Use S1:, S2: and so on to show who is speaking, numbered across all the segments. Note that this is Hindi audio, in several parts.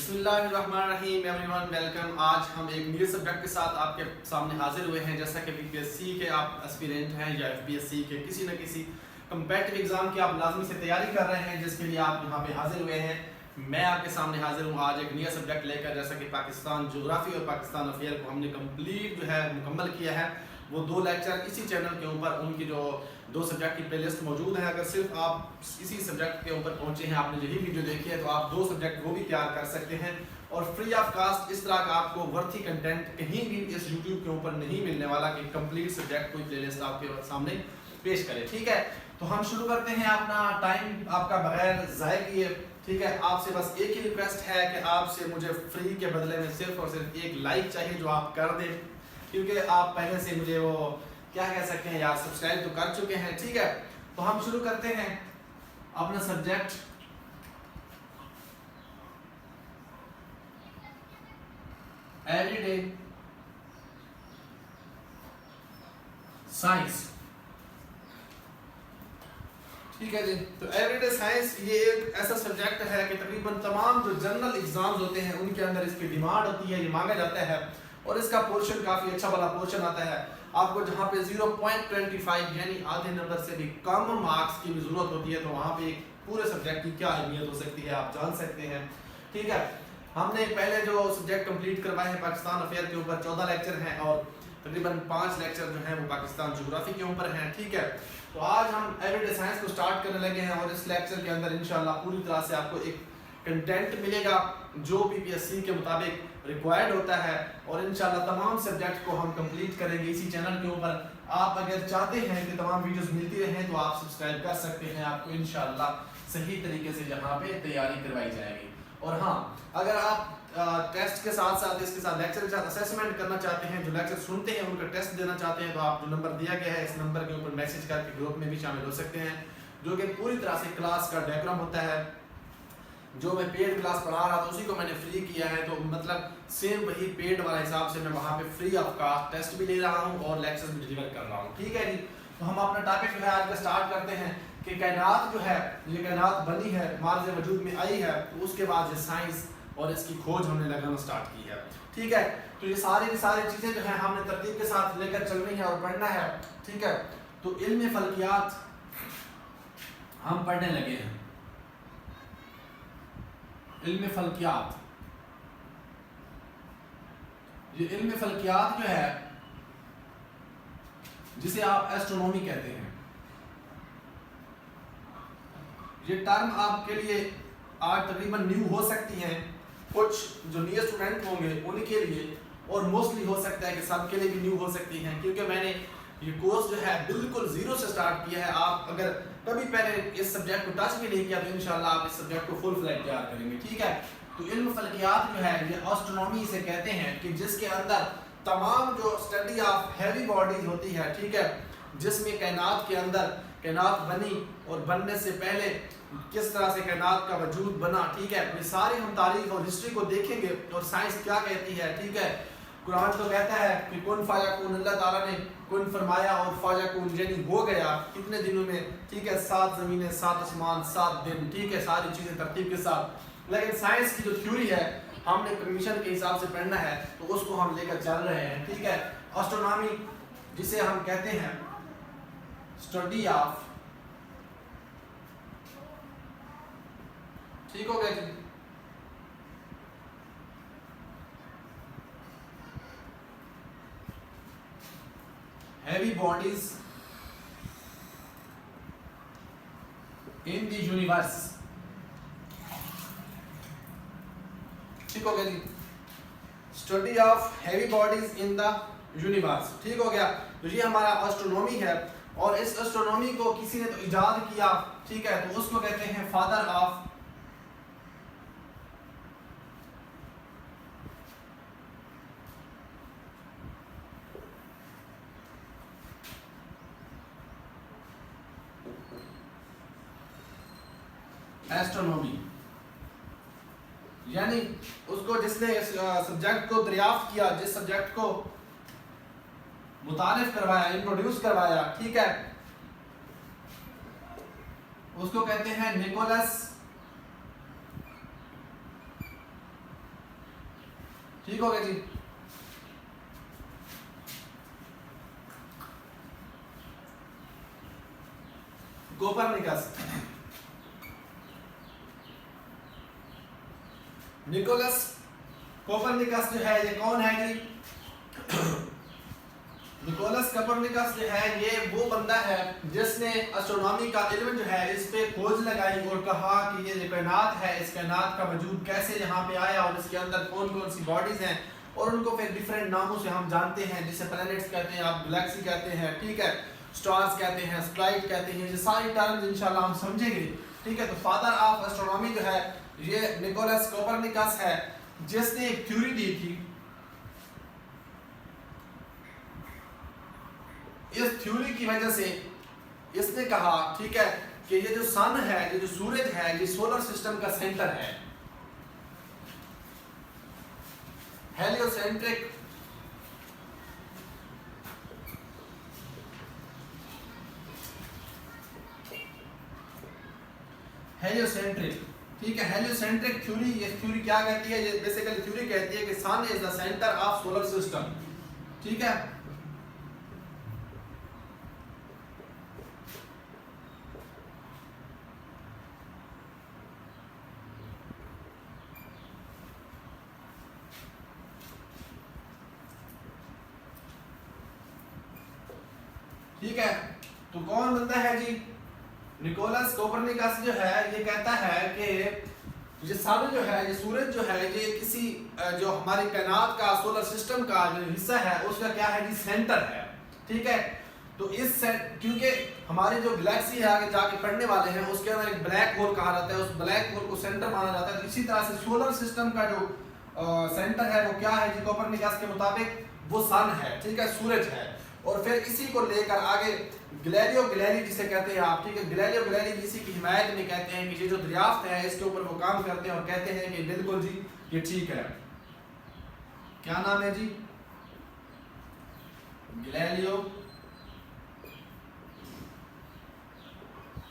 S1: बिस्मिल्लाहिर्रहमानिर्रहीम एवरीवन वेलकम। आज हम एक न्यू सब्जेक्ट के साथ आपके सामने हाजिर हुए हैं। जैसा कि बीपीएससी के आप एस्पिरेंट हैं या एफपीएससी के किसी न किसी कम्पेटिटिव एग्जाम की आप लाजमी से तैयारी कर रहे हैं, जिसके लिए आप यहाँ पे हाजिर हुए हैं। मैं आपके सामने हाजिर हूँ आज एक नया सब्जेक्ट लेकर। जैसा कि पाकिस्तान ज्योग्राफी और पाकिस्तान अफेयर को हमने कम्प्लीट जो है मुकम्मल किया है। वो 2 लेक्चर इसी चैनल के ऊपर, उनकी जो 2 सब्जेक्ट की प्लेलिस्ट मौजूद है। अगर सिर्फ आप इसी सब्जेक्ट के ऊपर पहुंचे हैं, आपने यही वीडियो देखी है, तो आप 2 सब्जेक्ट वो भी तैयार कर सकते हैं। और फ्री ऑफ कास्ट इस तरह का आपको वर्थी कंटेंट कहीं भी इस यूट्यूब के ऊपर नहीं मिलने वाला कि कंप्लीट सब्जेक्ट कोई प्लेलिस्ट आपके सामने पेश करे। ठीक है, तो हम शुरू करते हैं। अपना टाइम आपका बगैर ज़ाय किए, ठीक है, आपसे बस एक ही रिक्वेस्ट है कि आपसे मुझे फ्री के बदले में सिर्फ और सिर्फ एक लाइक चाहिए, जो आप कर दें, क्योंकि आप पहले से मुझे वो क्या कह सकते हैं यार, सब्सक्राइब तो कर चुके हैं। ठीक है, तो हम शुरू करते हैं अपना सब्जेक्ट एवरीडे साइंस। ठीक है जी, तो एवरीडे साइंस ये एक ऐसा सब्जेक्ट है कि तकरीबन तमाम जो जनरल एग्जाम्स होते हैं उनके अंदर इसकी डिमांड होती है, ये मांगा जाता है। और इसका पोर्शन काफ़ी अच्छा वाला पोर्शन आता है आपको, जहाँ पे 0.25 यानी आधे नंबर से भी कम मार्क्स की जरूरत होती है। तो वहाँ पे एक पूरे सब्जेक्ट की क्या अहमियत हो सकती है आप जान सकते हैं। ठीक है, हमने पहले जो सब्जेक्ट कंप्लीट करवाए हैं पाकिस्तान अफेयर के ऊपर 14 लेक्चर हैं, और तकरीबन 5 लेक्चर जो हैं वो पाकिस्तान ज्योग्राफी के ऊपर हैं। ठीक है, तो आज हम एवरीडे साइंस को स्टार्ट करने लगे हैं, और इस लेक्चर के अंदर इंशाल्लाह पूरी तरह से आपको एक कंटेंट मिलेगा जो बीपीएससी के मुताबिक रिक्वायर्ड होता है। और इंशाल्लाह तमाम सब्जेक्ट को हम कंप्लीट करेंगे इसी चैनल के ऊपर। आप अगर चाहते हैं कि तमाम वीडियोस मिलती रहें तो आप सब्सक्राइब कर सकते हैं, आपको इंशाल्लाह सही तरीके से यहाँ पे तैयारी करवाई जाएगी। और हाँ, अगर आप टेस्ट के साथ साथ इसके साथ लेक्चर के साथ असेसमेंट करना चाहते हैं, जो लेक्चर सुनते हैं उनका टेस्ट देना चाहते हैं, तो आप जो नंबर दिया गया है इस नंबर के ऊपर मैसेज करके ग्रुप में भी शामिल हो सकते हैं, जो कि पूरी तरह से क्लास का डायग्राम होता है। जो मैं पेड क्लास पढ़ा रहा था उसी को मैंने फ्री किया है, तो मतलब सेम वही पेड वाला हिसाब से मैं वहाँ पे फ्री ऑफ कास्ट टेस्ट भी ले रहा हूँ और लेक्चर्स भी डिलीवर कर रहा हूँ। ठीक है जी, तो हम अपना टॉपिक जो है आज का स्टार्ट करते हैं कि कायनात जो है, ये कायनात बनी है, मार्ज वजूद में आई है, तो उसके बाद ये साइंस और इसकी खोज हमने लगाना स्टार्ट की है। ठीक है, तो ये सारी चीज़ें जो है हमने तरतीब के साथ लेकर चलनी है और पढ़ना है। ठीक है, तो इल्म फल्कियात हम पढ़ने लगे हैं। इल्म फल्कियात, ये इल्म फल्कियात जो है, जिसे आप एस्ट्रोनॉमी कहते हैं, ये टर्म आपके लिए आज तकरीबन न्यू हो सकती हैं, कुछ जो नए स्टूडेंट होंगे उनके लिए, और मोस्टली हो सकता है कि सबके लिए भी न्यू हो सकती हैं, क्योंकि मैंने ये कोर्स जो है बिल्कुल ज़ीरो से स्टार्ट किया है। आप अगर कभी पहले इस सब्जेक्ट को टच भी नहीं किया तो इंशाल्लाह आप इस सब्जेक्ट को फुल फ्लैट तैयार करेंगे। ठीक है, तो इल्म फल्कियात जो है ये एस्ट्रोनॉमी से कहते हैं, कि जिसके अंदर तमाम जो स्टडी ऑफ हैवी बॉडीज होती है, ठीक है, जिसमें कायनात के अंदर कायनात बनी और बनने से पहले किस तरह से कायनात का वजूद बना। ठीक है, ये सारी हम तारीख और हिस्ट्री को देखेंगे और साइंस क्या कहती है। ठीक है, कुरान तो कहता है कि कुन फायकुन, अल्लाह ताला ने कुन फरमाया और फायकुन यानी हो गया, कितने दिनों में। ठीक है, 7 ज़मीनें, 7 आसमान, 7 दिन। ठीक है, सारी चीज़ें तरतीब के साथ। लेकिन साइंस की जो थ्योरी है हमने परमिशन के हिसाब से पढ़ना है, तो उसको हम लेकर चल रहे हैं। ठीक है, एस्ट्रोनॉमी जिसे हम कहते हैं स्टडी ऑफ, ठीक हो गया जी, heavy bodies in the universe. ठीक हो गया जी, study of heavy bodies in the universe. ठीक हो गया, तो ये हमारा एस्ट्रोनॉमी है। और इस एस्ट्रोनॉमी को किसी ने तो इजाद किया, ठीक है, तो उसको कहते हैं फादर ऑफ एस्ट्रोनॉमी, यानी उसको जिसने इस सब्जेक्ट को दरियाफ्त किया, जिस सब्जेक्ट को मुतारिफ करवाया, इंट्रोड्यूस करवाया, ठीक है, उसको कहते हैं निकोलस ठीक हो गया जी। कोपरनिकस, निकोलस कोपरनिकस जो है ये कौन है जी? निकोलस कोपरनिकस जो है ये वो बंदा है जिसने एस्ट्रोनॉमी का इल्म जो है इस पे खोज लगाई और कहा कि ये जो कायनात है इस कायनात का वजूद कैसे यहाँ पे आया और इसके अंदर कौन कौन सी बॉडीज हैं और उनको फिर डिफरेंट नामों से हम जानते हैं, जिसे प्लैनेट्स कहते हैं, आप गैलेक्सी कहते हैं, ठीक है, स्टार्स कहते हैं, स्प्लाइट कहते हैं, ये सारी टर्म्स इंशाल्लाह हम समझेंगे, ठीक है। तो फादर ऑफ एस्ट्रोनॉमी जो है ये निकोलस कोपरनिकस है जिसने एक थ्योरी दी थी। इस थ्योरी की वजह से इसने कहा, ठीक है, कि ये जो सन है, ये जो सूरज है, ये सोलर सिस्टम का सेंटर है, हेलियोसेंट्रिक हेलियोसेंट्रिक, ठीक है, हेलियोसेंट्रिक थ्योरी। ये थ्योरी क्या कहती है? ये बेसिकली थ्योरी कहती है कि sun is the centre of solar system, ठीक है। ठीक है, तो कौन बनता है जी? निकोलस कोपरनिकस जो है ये कहता है कि ये सन जो है, ये सूरज जो है, ये किसी जो हमारी कायनात का सोलर सिस्टम का जो हिस्सा है उसका क्या है जी? सेंटर है, ठीक है। तो इस क्योंकि हमारी जो गैलेक्सी है आगे जाके पढ़ने वाले हैं उसके अंदर एक ब्लैक होल कहा जाता है, उस ब्लैक होल को सेंटर माना जाता है। तो इसी तरह से सोलर सिस्टम का जो सेंटर है वो क्या है जी? कोपरनिकस के मुताबिक वो सन है, ठीक है, सूरज है। और फिर इसी को लेकर आगे गैलीलियो गैलीली जिसे कहते हैं आप, ठीक है, गैलीलियो गैलीली इसी की हिमायत में कहते हैं कि ये जो दरियाफ्त है इसके ऊपर वो काम करते हैं और कहते हैं कि बिल्कुल जी ये ठीक है। क्या नाम है जी? Galileo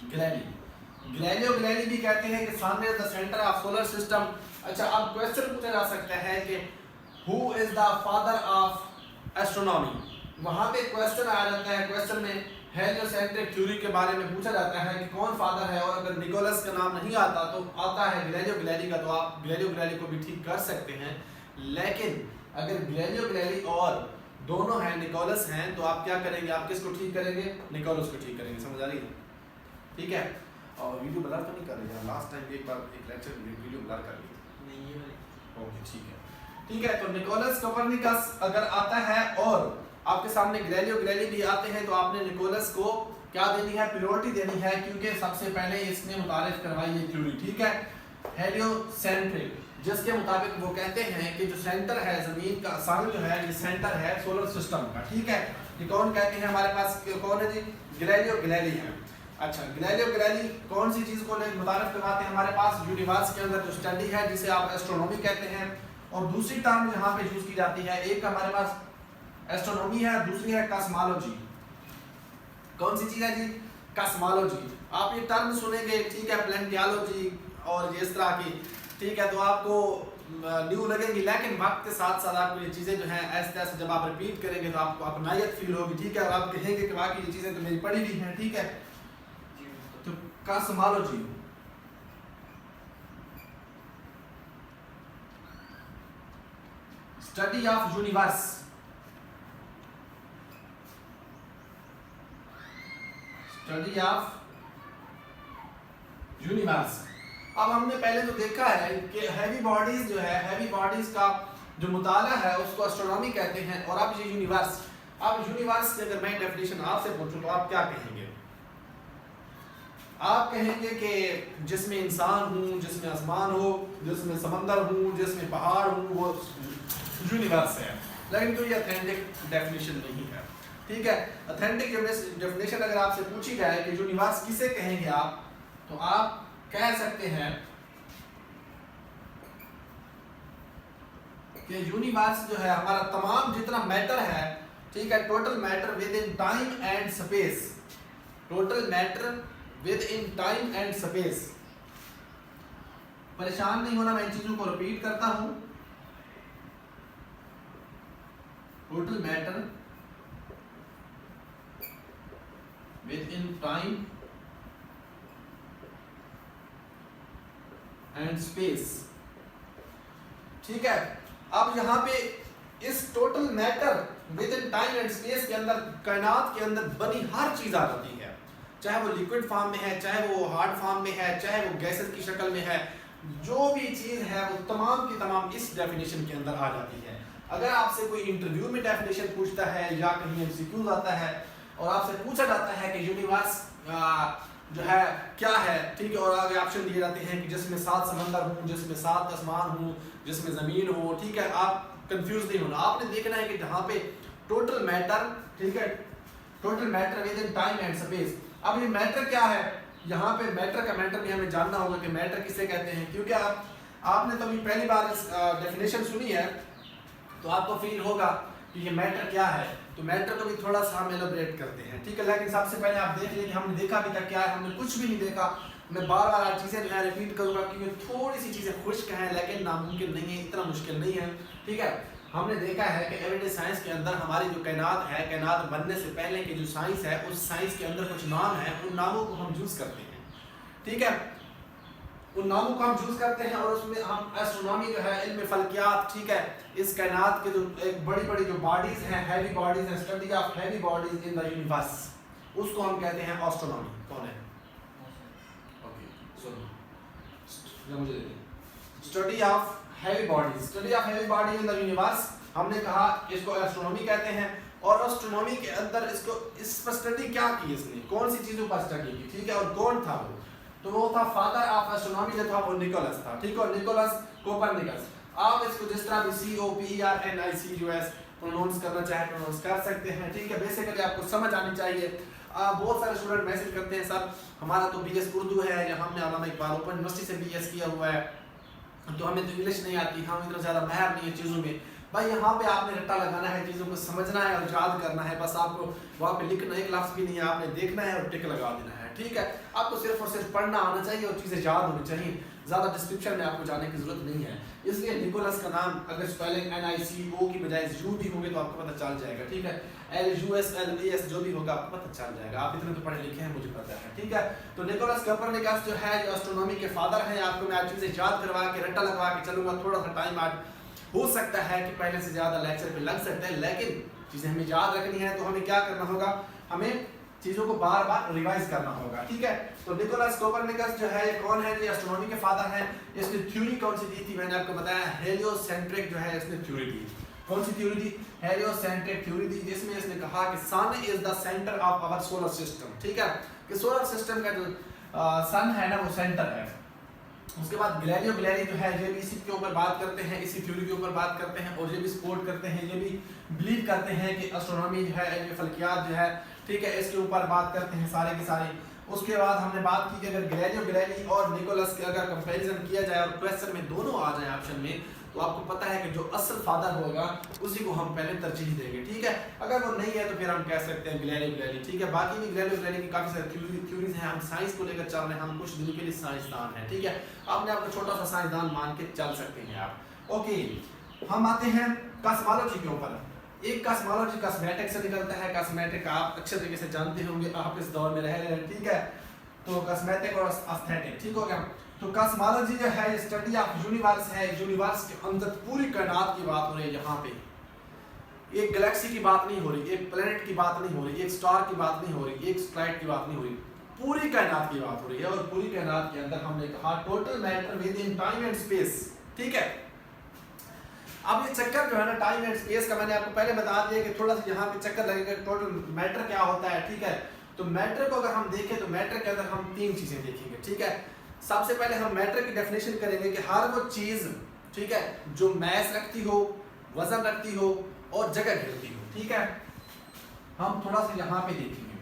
S1: Galilei. गैलीलियो गैलीली भी कहते हैं कि sun is the centre of solar system. अच्छा, अब क्वेश्चन पूछा जा सकता है कि who is the father of astronomy? वहां पे क्वेश्चन आ जाता है, क्वेश्चन में हेलियोसेंट्रिक थ्योरी के बारे में पूछा जाता है कि कौन फादर है, और अगर निकोलस का नाम नहीं आता तो आता है गैलीलियो गैलीली का, तो आप गैलीलियो गैलीली को भी ठीक कर सकते हैं। लेकिन अगर गैलीलियो गैलीली और दोनों हैं, निकोलस हैं, तो आप क्या करेंगे? आप किसको ठीक करेंगे? निकोलस को ठीक करेंगे। समझ आ रही है? ठीक है। और वीडियो ब्लर तो नहीं कर रही है? लास्ट टाइम एक बार एक लेक्चर वीडियो ब्लर कर ली थी। नहीं है। ओके, ठीक है, ठीक है। तो निकोलस कोपरनिकस अगर आता है और आपके सामने गैलीलियो गैलीली भी आते हैं तो आपने निकोलस को क्या देनी है? प्रायोरिटी देनी है, क्योंकि सबसे पहले इसने मुतारिफ करवाई ये थ्योरी, ठीक है, हेलियोसेंट्रिक, जिसके मुताबिक वो कहते हैं कि जो सेंटर है जमीन का, सन जो है ये सेंटर है सोलर सिस्टम का, ठीक है। ये कौन कहते हैं? हमारे पास कौन है जी? गैलीलियो गैलीली है। अच्छा, गैलीलियो गैलीली कौन सी चीज को मुतारिफ करवाते हैं? हमारे पास यूनिवर्स के अंदर जो स्टडी है जिसे आप एस्ट्रोनॉमी कहते हैं, और दूसरी टर्म यहाँ पे यूज की जाती है, एक हमारे पास एस्ट्रोनॉमी है, दूसरी है कॉस्मोलॉजी। कौन सी चीज है जी? कॉस्मोलॉजी। आप ये टर्म सुनेंगे, ठीक है, प्लैनेटोलॉजी और इस तरह की, ठीक है, तो आपको न्यू लगेंगी, लेकिन वक्त के साथ साथ आपको ये चीज़ें जो हैं ऐसे ऐसे जब आप रिपीट करेंगे तो आपको अपनायत फील होगी, ठीक है, और आप कहेंगे कि वाकई ये चीज़ें तो मेरी पढ़ी हुई हैं, ठीक है। तो cosmology study of universe, study of universe. अब हमने पहले तो देखा है कि हैवी बॉडीज जो है, हैवी बॉडीज का जो मुताला है उसको एस्ट्रोनॉमी कहते हैं, और अब ये यूनिवर्स, अब यूनिवर्स की अगर मैं डेफिनेशन आपसे पूछूं तो आप क्या कहेंगे? आप कहेंगे कि जिसमें इंसान हूँ, जिसमें आसमान हो, जिसमें समंदर हूँ, जिसमें पहाड़ हूँ, वो यूनिवर्स है। लेकिन तो ये ऑथेंटिक डेफिनेशन नहीं है, ठीक है। ऑथेंटिक डेफिनेशन अगर आपसे पूछी जाए कि यूनिवर्स किसे कहेंगे आप, तो आप कह सकते हैं कि यूनिवर्स जो है हमारा तमाम जितना मैटर है, ठीक है, total matter with in time and space, total matter with in time and space. परेशान नहीं होना, मैं इन चीजों को रिपीट करता हूं। total matter within time and space। ठीक है, अब यहाँ पे इस total matter with in time and space के अंदर, कायनात के अंदर बनी हर चीज आ जाती है, चाहे वो लिक्विड फॉर्म में है, चाहे वो हार्ड फॉर्म में है, चाहे वो गैसेस की शक्ल में है, जो भी चीज है वो तमाम की तमाम इस डेफिनेशन के अंदर आ जाती है। अगर आपसे कोई इंटरव्यू में डेफिनेशन पूछता है या कहीं एमसीक्यूज आता है और आपसे पूछा जाता है कि यूनिवर्स जो है क्या है, ठीक है, और आगे ऑप्शन दिए जाते हैं कि जिसमें 7 समंदर हो, जिसमें 7 आसमान हो, जिसमें ज़मीन हो, ठीक है, आप कंफ्यूज नहीं होना। आपने देखना है कि जहाँ पे टोटल मैटर, ठीक है, total matter with in time and space. अब ये मैटर क्या है, यहाँ पे मैटर का मैटर भी हमें जानना होगा कि मैटर किसे कहते हैं, क्योंकि आपने तो अभी पहली बार इस डेफिनेशन सुनी है तो आपको फील होगा कि ये मैटर क्या है। तो मैटर को भी थोड़ा सा हम एलोबरेट करते हैं, ठीक है, लेकिन सबसे पहले आप देख लें कि हमने देखा अभी तक क्या है। हमने कुछ भी नहीं देखा। मैं बार बार चीज़ें जो है रिपीट करूँगा क्योंकि थोड़ी सी चीज़ें खुश्क हैं, लेकिन नामुमकिन नहीं है, इतना मुश्किल नहीं है, ठीक है। हमने देखा है कि एवरीडे साइंस के अंदर हमारी जो कायनात है, कायनात बनने से पहले की जो साइंस है, उस साइंस के अंदर कुछ नाम है, उन नामों को हम यूज़ करते हैं, ठीक है, उन नामों को हम यूज़ करते हैं और उसमें हम एस्ट्रोनॉमी जो है, इल्म फल्कियात, ठीक है, इस कायनात के जो एक बड़ी बड़ी जो बॉडीज़ हैं, हैवी बॉडीज़ हैं, study of heavy bodies in the universe, उसको हम कहते हैं एस्ट्रोनॉमी। कौन है? ओके, सुनो, मुझे दे दें। Study of heavy bodies, study of heavy body in the universe, हमने कहा इसको एस्ट्रोनॉमी कहते हैं। और एस्ट्रोनॉमी के अंदर इसको, इस पर स्टडी क्या की इसने, कौन सी चीज़ों पर स्टडी की, ठीक है, और कौन था वो? तो वो था फादर ऑफ एस्ट्रोनॉमी, जो था वो निकोलस था, ठीक है, निकोलस कोपरनिकस। आप इसको जिस तरह भी COPERNICUS प्रोनाउंस करना चाहे प्रोनाउंस कर सकते हैं, ठीक है। बेसिकली आपको समझ आनी चाहिए। बहुत सारे स्टूडेंट मैसेज करते हैं, सर हमारा तो BS उर्दू है या हमने अल्लामा इकबाल ओपन यूनिवर्सिटी से BS किया हुआ है, तो हमें तो इंग्लिश नहीं आती, हम इतना ज़्यादा माहिर नहीं है चीज़ों में। भाई यहाँ पे आपने रट्टा लगाना है, चीज़ों को समझना है और याद करना है, बस आपको वहाँ पे लिखना एक लफ्ज़ भी नहीं है, आपने देखना है और टिक लगा देना है, ठीक है। आपको सिर्फ और सिर्फ पढ़ना आना चाहिए और चीज़ें याद होनी चाहिए, ज़्यादा डिस्क्रिप्शन में आपको जाने की ज़रूरत नहीं है। इसलिए निकोलस का नाम अगर स्पेलिंग NICO की बजाय U भी होंगे तो आपको पता चल जाएगा, ठीक है। LUSLAS जो भी होगा आपको पता चल जाएगा, आप इतने तो पढ़े लिखे हैं, मुझे पता है, ठीक है। तो निकोलस कोपरनिकस जो है, जो एस्ट्रोनॉमी के फादर हैं, आपको मैं आज चीज़ें याद करवा के रट्टा लगवा के चलूँगा। थोड़ा सा टाइम आज हो सकता है कि पहले से ज़्यादा लेक्चर पे लग सकता है, लेकिन चीज़ें हमें याद रखनी है तो हमें क्या करना होगा, हमें चीज़ों को बार बार रिवाइज करना होगा, ठीक है। तो निकोलस कोपरनिकस जो है ये कौन है, ये एस्ट्रोनॉमी के फादर हैं। इसने थ्योरी कौन सी दी थी, मैंने आपको बताया हेलियोसेंट्रिक जो है इसने थ्योरी दी। कौन सी थ्योरी दी? हेलियोसेंट्रिक थ्योरी दी, जिसमें इसने कहा कि sun is the centre of our solar system, ठीक है, कि सोलर सिस्टम का जो सन है ना वो सेंटर है। उसके बाद गैलीलियो गैलीली जो है ये भी इसी के ऊपर बात करते हैं, इसी थ्योरी के ऊपर बात करते हैं और ये भी सपोर्ट करते हैं, ये भी बिलीव करते हैं कि एस्ट्रोनॉमी जो है, इल्म फल्कियात जो है, ठीक है, इसके ऊपर बात करते हैं सारे के सारे। उसके बाद हमने बात की कि अगर गैलीलियो गैलीली और निकोलस के अगर कंपैरिजन किया जाए और क्वेश्चन में दोनों आ जाए ऑप्शन में, तो आपको पता है कि जो असल फादर होगा उसी को हम पहले तरजीह देंगे, ठीक है। अगर वो नहीं है तो फिर हम कह सकते हैं गैलीलियो गैलीली, ठीक है। बाकी भी गैलीलियो गैलीली की काफ़ी सारी थ्योरीज हैं। हम साइंस को लेकर चल रहे हैं, हम कुछ दिन के लिए साइंसदान हैं, ठीक है। आपने आपको छोटा सा साइंसदान मान के चल सकते हैं आप। ओके, हम आते हैं कॉस्मोलॉजी के ऊपर। एक कॉस्मोलॉजी कॉस्मेटिक से निकलता है। कॉस्मेटिक आप अच्छे तरीके से जानते होंगे, आप इस दौर में रह रहे हैं, ठीक है। तो कॉस्मेटिक और एस्थेटिक, ठीक हो गया। तो कॉस्मोलॉजी जो है स्टडी ऑफ यूनिवर्स है। यूनिवर्स के अंदर पूरी कायनात की बात हो रही है। यहाँ पे एक गैलेक्सी की बात नहीं हो रही, एक प्लेनेट की बात नहीं हो रही, एक स्टार की बात नहीं हो रही, एक सैटेलाइट की बात नहीं हो रही, पूरी कायनात की बात हो रही है। और पूरी कायनात के अंदर हमने कहा total matter with in time and space, ठीक है। अब ये चक्कर जो है ना टाइम एंड स्पेस का, मैंने आपको पहले बता दिया कि थोड़ा सा यहाँ पे चक्कर लगेगा टोटल मैटर क्या होता है, ठीक है। तो मैटर को अगर हम देखें तो मैटर के अंदर हम 3 चीजें देखेंगे, ठीक है। सबसे पहले हम मैटर की डेफिनेशन करेंगे कि हर वो चीज, ठीक है, जो मैस रखती हो, वजन रखती हो और जगह घेरती हो, ठीक है। हम थोड़ा सा यहाँ पे देखेंगे,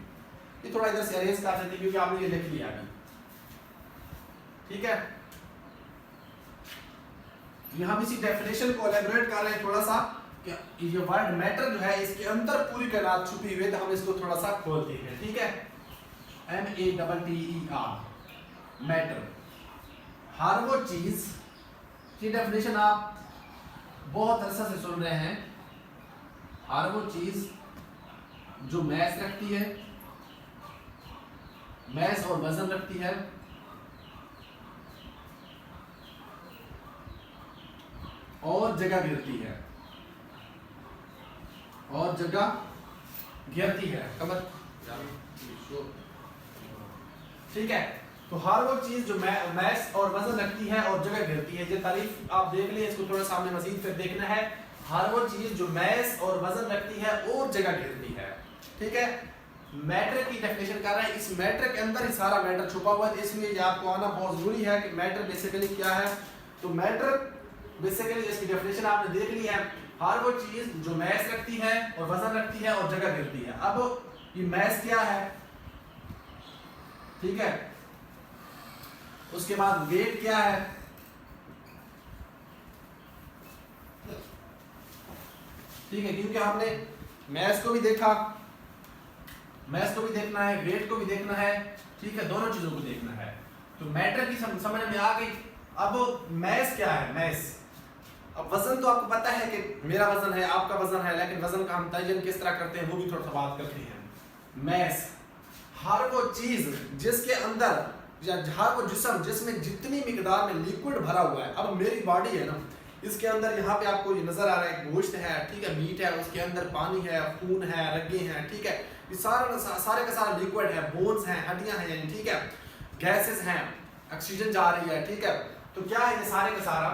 S1: ये थोड़ा इधर से अरेंज कर देते हैं क्योंकि आपने ये लिख लिया अभी, ठीक है। हम इसी डेफिनेशन को एलैबोरेट कर रहे हैं थोड़ा सा कि ये वर्ड मैटर जो है इसके अंदर पूरी कायनात छुपी हुई है। तो हम इसको थोड़ा सा खोलते हैं, ठीक है। METTER, मैटर, हर वो चीज की डेफिनेशन आप बहुत अरसा से सुन रहे हैं। हर वो चीज जो मैस रखती है, मैस और वजन रखती है, और जगह घेरती है, और जगह घेरती है। कमर ठीक है। तो हर वो चीज जो मैस और वजन रखती है और जगह घेरती है, ये तारीफ आप देख लें, इसको थोड़ा सामने मजीद फिर देखना है। हर वो चीज जो मैस और वजन रखती है और जगह घेरती है, ठीक है। मैटर की डेफिनेशन कर रहा है, इस मैटर के अंदर ही सारा मैटर छुपा हुआ है, इसलिए ये आपको आना बहुत जरूरी है कि मैटर बेसिकली क्या है। तो मैटर बेसिकली इसकी डेफिनेशन आपने देख ली है, हर वो चीज जो मैस रखती है और वजन रखती है और जगह घेरती है। अब ये मैस क्या है, ठीक है। उसके बाद वेट क्या है, ठीक है, क्योंकि हमने मैस को भी देखा, मैस को भी देखना है, वेट को भी देखना है, ठीक है, दोनों चीजों को देखना है। तो मैटर की समझ में आ गई। अब मैस क्या है, मैस। अब वजन तो आपको पता है कि मेरा वजन है, आपका वजन है, लेकिन वजन का हम तयन किस तरह करते हैं वो भी थोड़ा सा बात करते हैं। मैस हर वो चीज जिसके अंदर या हर वो जिस्म जिसमें जितनी मिकदार में लिक्विड भरा हुआ है। अब मेरी बॉडी है ना, इसके अंदर यहाँ पे आपको ये नजर आ रहा है गोश्त है, ठीक है, मीट है, उसके अंदर पानी है, खून है, रगे हैं, ठीक है, ये सारे का सारा लिक्विड है, बोन्स हैं, हड्डियां हैं, ठीक है, गैसेस हैं, ऑक्सीजन जा रही है, ठीक है। तो क्या है ये सारे का सारा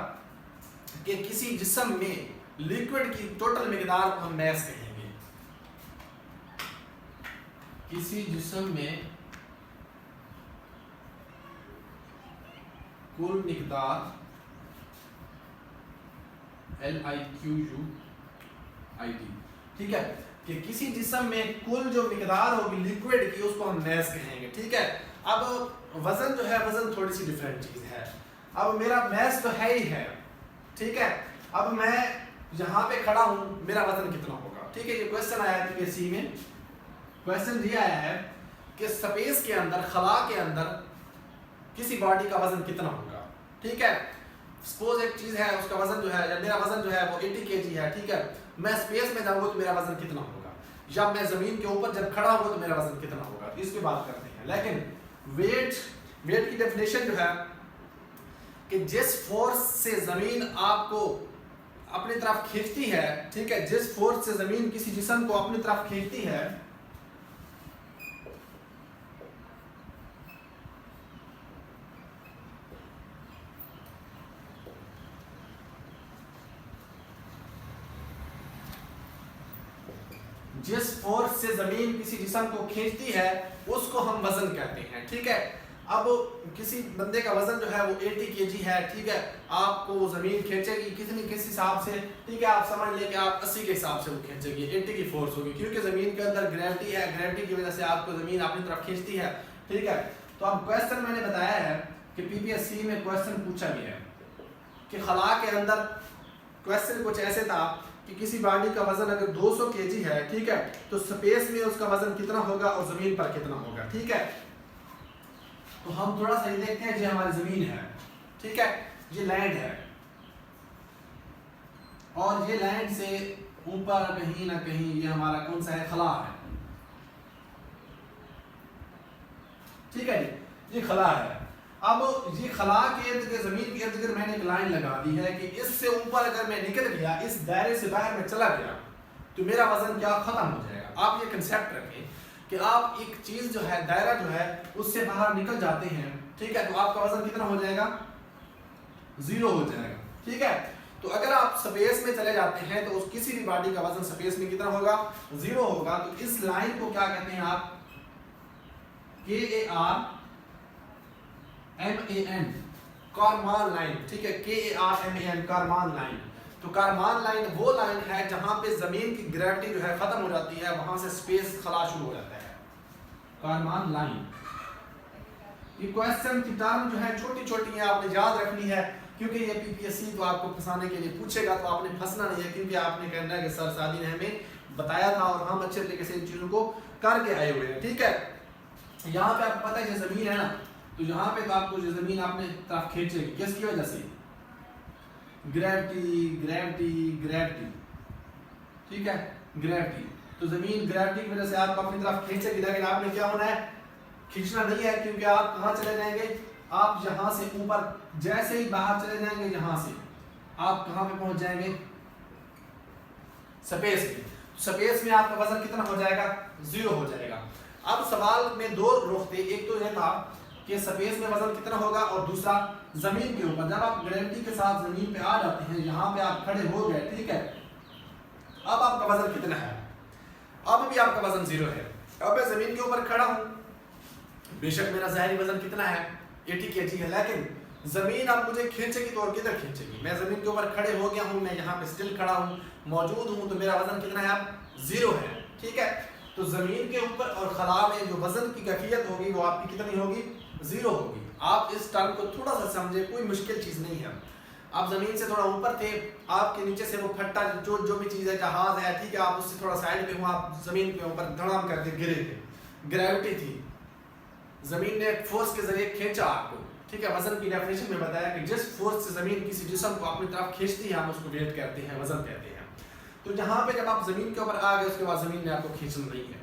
S1: कि किसी जिस्म में लिक्विड की टोटल मिकदार को हम मैस कहेंगे। किसी जिस्म में कुल मिकदार LIQUID, ठीक है, कि किसी जिस्म में कुल जो मिकदार होगी लिक्विड की उसको हम मैस कहेंगे, ठीक है। अब वजन जो है, वजन थोड़ी सी डिफरेंट चीज है। अब मेरा मैस तो है ही है, ठीक है। अब मैं यहाँ पे खड़ा हूँ, मेरा वजन कितना होगा, ठीक है। ये क्वेश्चन आया है यूपीएससी में, क्वेश्चन ये आया है कि स्पेस के अंदर, खला के अंदर किसी बॉडी का वजन कितना होगा, ठीक है। सपोज एक चीज है, उसका वजन जो है, या मेरा वजन जो है वो 80 kg है, ठीक है। मैं स्पेस में जाऊंगा तो मेरा वजन कितना होगा, या मैं जमीन के ऊपर जब खड़ा हुआ तो मेरा वजन कितना होगा, तो इसकी बात करते हैं। लेकिन वेट की डेफिनेशन जो है कि जिस फोर्स से जमीन आपको अपनी तरफ खींचती है, ठीक है, जिस फोर्स से जमीन किसी जिस्म को अपनी तरफ खींचती है, जिस फोर्स से जमीन किसी जिस्म को खींचती है उसको हम वजन कहते हैं, ठीक है। अब किसी बंदे का वजन जो है वो 80 kg है, ठीक है, आपको जमीन खींचेगी किस हिसाब से, ठीक है, आप समझ लें कि आप 80 के हिसाब से वो खींचेगी, 80 की फोर्स होगी, क्योंकि जमीन के अंदर ग्रेविटी है, ग्रेविटी की वजह से आपको जमीन अपनी तरफ खींचती है, ठीक है। तो अब क्वेश्चन मैंने बताया है कि पीपीएससी में क्वेश्चन पूछा गया है कि खला के अंदर क्वेश्चन कुछ ऐसे था कि किसी बॉडी का वजन अगर 200 kg है, ठीक है, तो स्पेस में उसका वजन कितना होगा और जमीन पर कितना होगा, ठीक है। तो हम थोड़ा सा ये देखते हैं, जो हमारी जमीन है, ठीक है, ये लैंड है, और ये लैंड से ऊपर कहीं ना कहीं ये हमारा कौन सा है, खला है, ठीक है जी, ये खला है। अब ये खला के इर्द गिर्द, जमीन के इर्द गिर्द मैंने एक लाइन लगा दी है कि इससे ऊपर अगर मैं निकल गया, इस दायरे से बाहर में चला गया, तो मेरा वजन क्या खत्म हो जाएगा। आप ये कंसेप्ट रखें कि आप एक चीज जो है, दायरा जो है, उससे बाहर निकल जाते हैं, ठीक है, तो आपका वजन कितना हो जाएगा, 0 हो जाएगा, ठीक है। तो अगर आप स्पेस में चले जाते हैं तो उस किसी भी बॉडी का वजन स्पेस में कितना होगा, 0 होगा। तो इस लाइन को क्या कहते हैं आप, KARMAN, कारमान लाइन, ठीक है, KARMAN, कारमान लाइन। तो कारमान लाइन वो लाइन है जहां पे जमीन की ग्रेविटी जो है खत्म हो जाती है, वहां से स्पेस खला शुरू हो जाता है, कारमान लाइन। ये क्वेश्चन की टर्म जो है छोटी छोटी है, आपने याद रखनी है, क्योंकि ये पीपीएससी तो आपको फंसाने के लिए पूछेगा, तो आपने फंसना नहीं है, क्योंकि आपने कहना है कि सर सादी ने हमें बताया था और हम अच्छे तरीके से इन चीजों को करके आए हुए हैं, ठीक है। यहाँ पे आपको पता है जो जमीन है ना, तो यहाँ पे तो आपको जो जमीन आपने तरफ खींचेगी, किसकी वजह से, ग्रेविटी, ग्रेविटी, ग्रेविटी, ठीक है, ग्रेविटी। तो जमीन ग्रेविटी की वजह से आपको अपनी तरफ खींचेगी, लेकिन आपने क्या होना है, खींचना नहीं है, क्योंकि आप कहाँ चले जाएंगे, आप यहाँ से ऊपर जैसे ही बाहर चले जाएंगे, यहाँ से आप कहाँ पे पहुंच जाएंगे, स्पेस में। स्पेस में आपका वजन कितना हो जाएगा, 0 हो जाएगा। अब सवाल में दो रुख थे, एक तो यह था कि स्पेस में वजन कितना होगा, और दूसरा जमीन के ऊपर। जब आप ग्रेविटी के साथ जमीन पे आ जाते हैं, यहाँ पे आप खड़े हो गए, ठीक है, अब आपका वजन कितना है, अब भी आपका वजन 0 है। अब मैं जमीन के ऊपर खड़ा हूँ, बेशक मेरा ज़ाहिरी वजन कितना है, 80 kg है, लेकिन जमीन अब मुझे खींचेगी तो और किधर खींचेगी, मैं जमीन के ऊपर खड़े हो गया हूँ, मैं यहाँ पे स्टिल खड़ा हूँ, मौजूद हूँ, तो मेरा वजन कितना है, अब 0 है, ठीक है। तो जमीन के ऊपर और खला में जो वजन की कैफियत होगी वो आपकी कितनी होगी, 0 होगी। आप इस टर्म को थोड़ा सा समझे, कोई मुश्किल चीज़ नहीं है। आप जमीन से थोड़ा ऊपर थे, आपके नीचे से वो फट्टा जो भी चीज़ है, जहाज है, ठीक है, आप उससे थोड़ा साइड पे हुआ, आप जमीन के ऊपर धड़ाम करके गिरे थे, ग्रेविटी थी, जमीन ने फोर्स के जरिए खींचा आपको, ठीक है। वजन की डेफिनेशन में बताया कि जिस फोर्स से जमीन किसी जिस्म को अपनी तरफ खींचती है, हम उसको वेट कहते हैं, वजन कहते हैं। तो यहाँ पे जब आप जमीन के ऊपर आ गए, उसके बाद जमीन ने आपको खींचना नहीं है,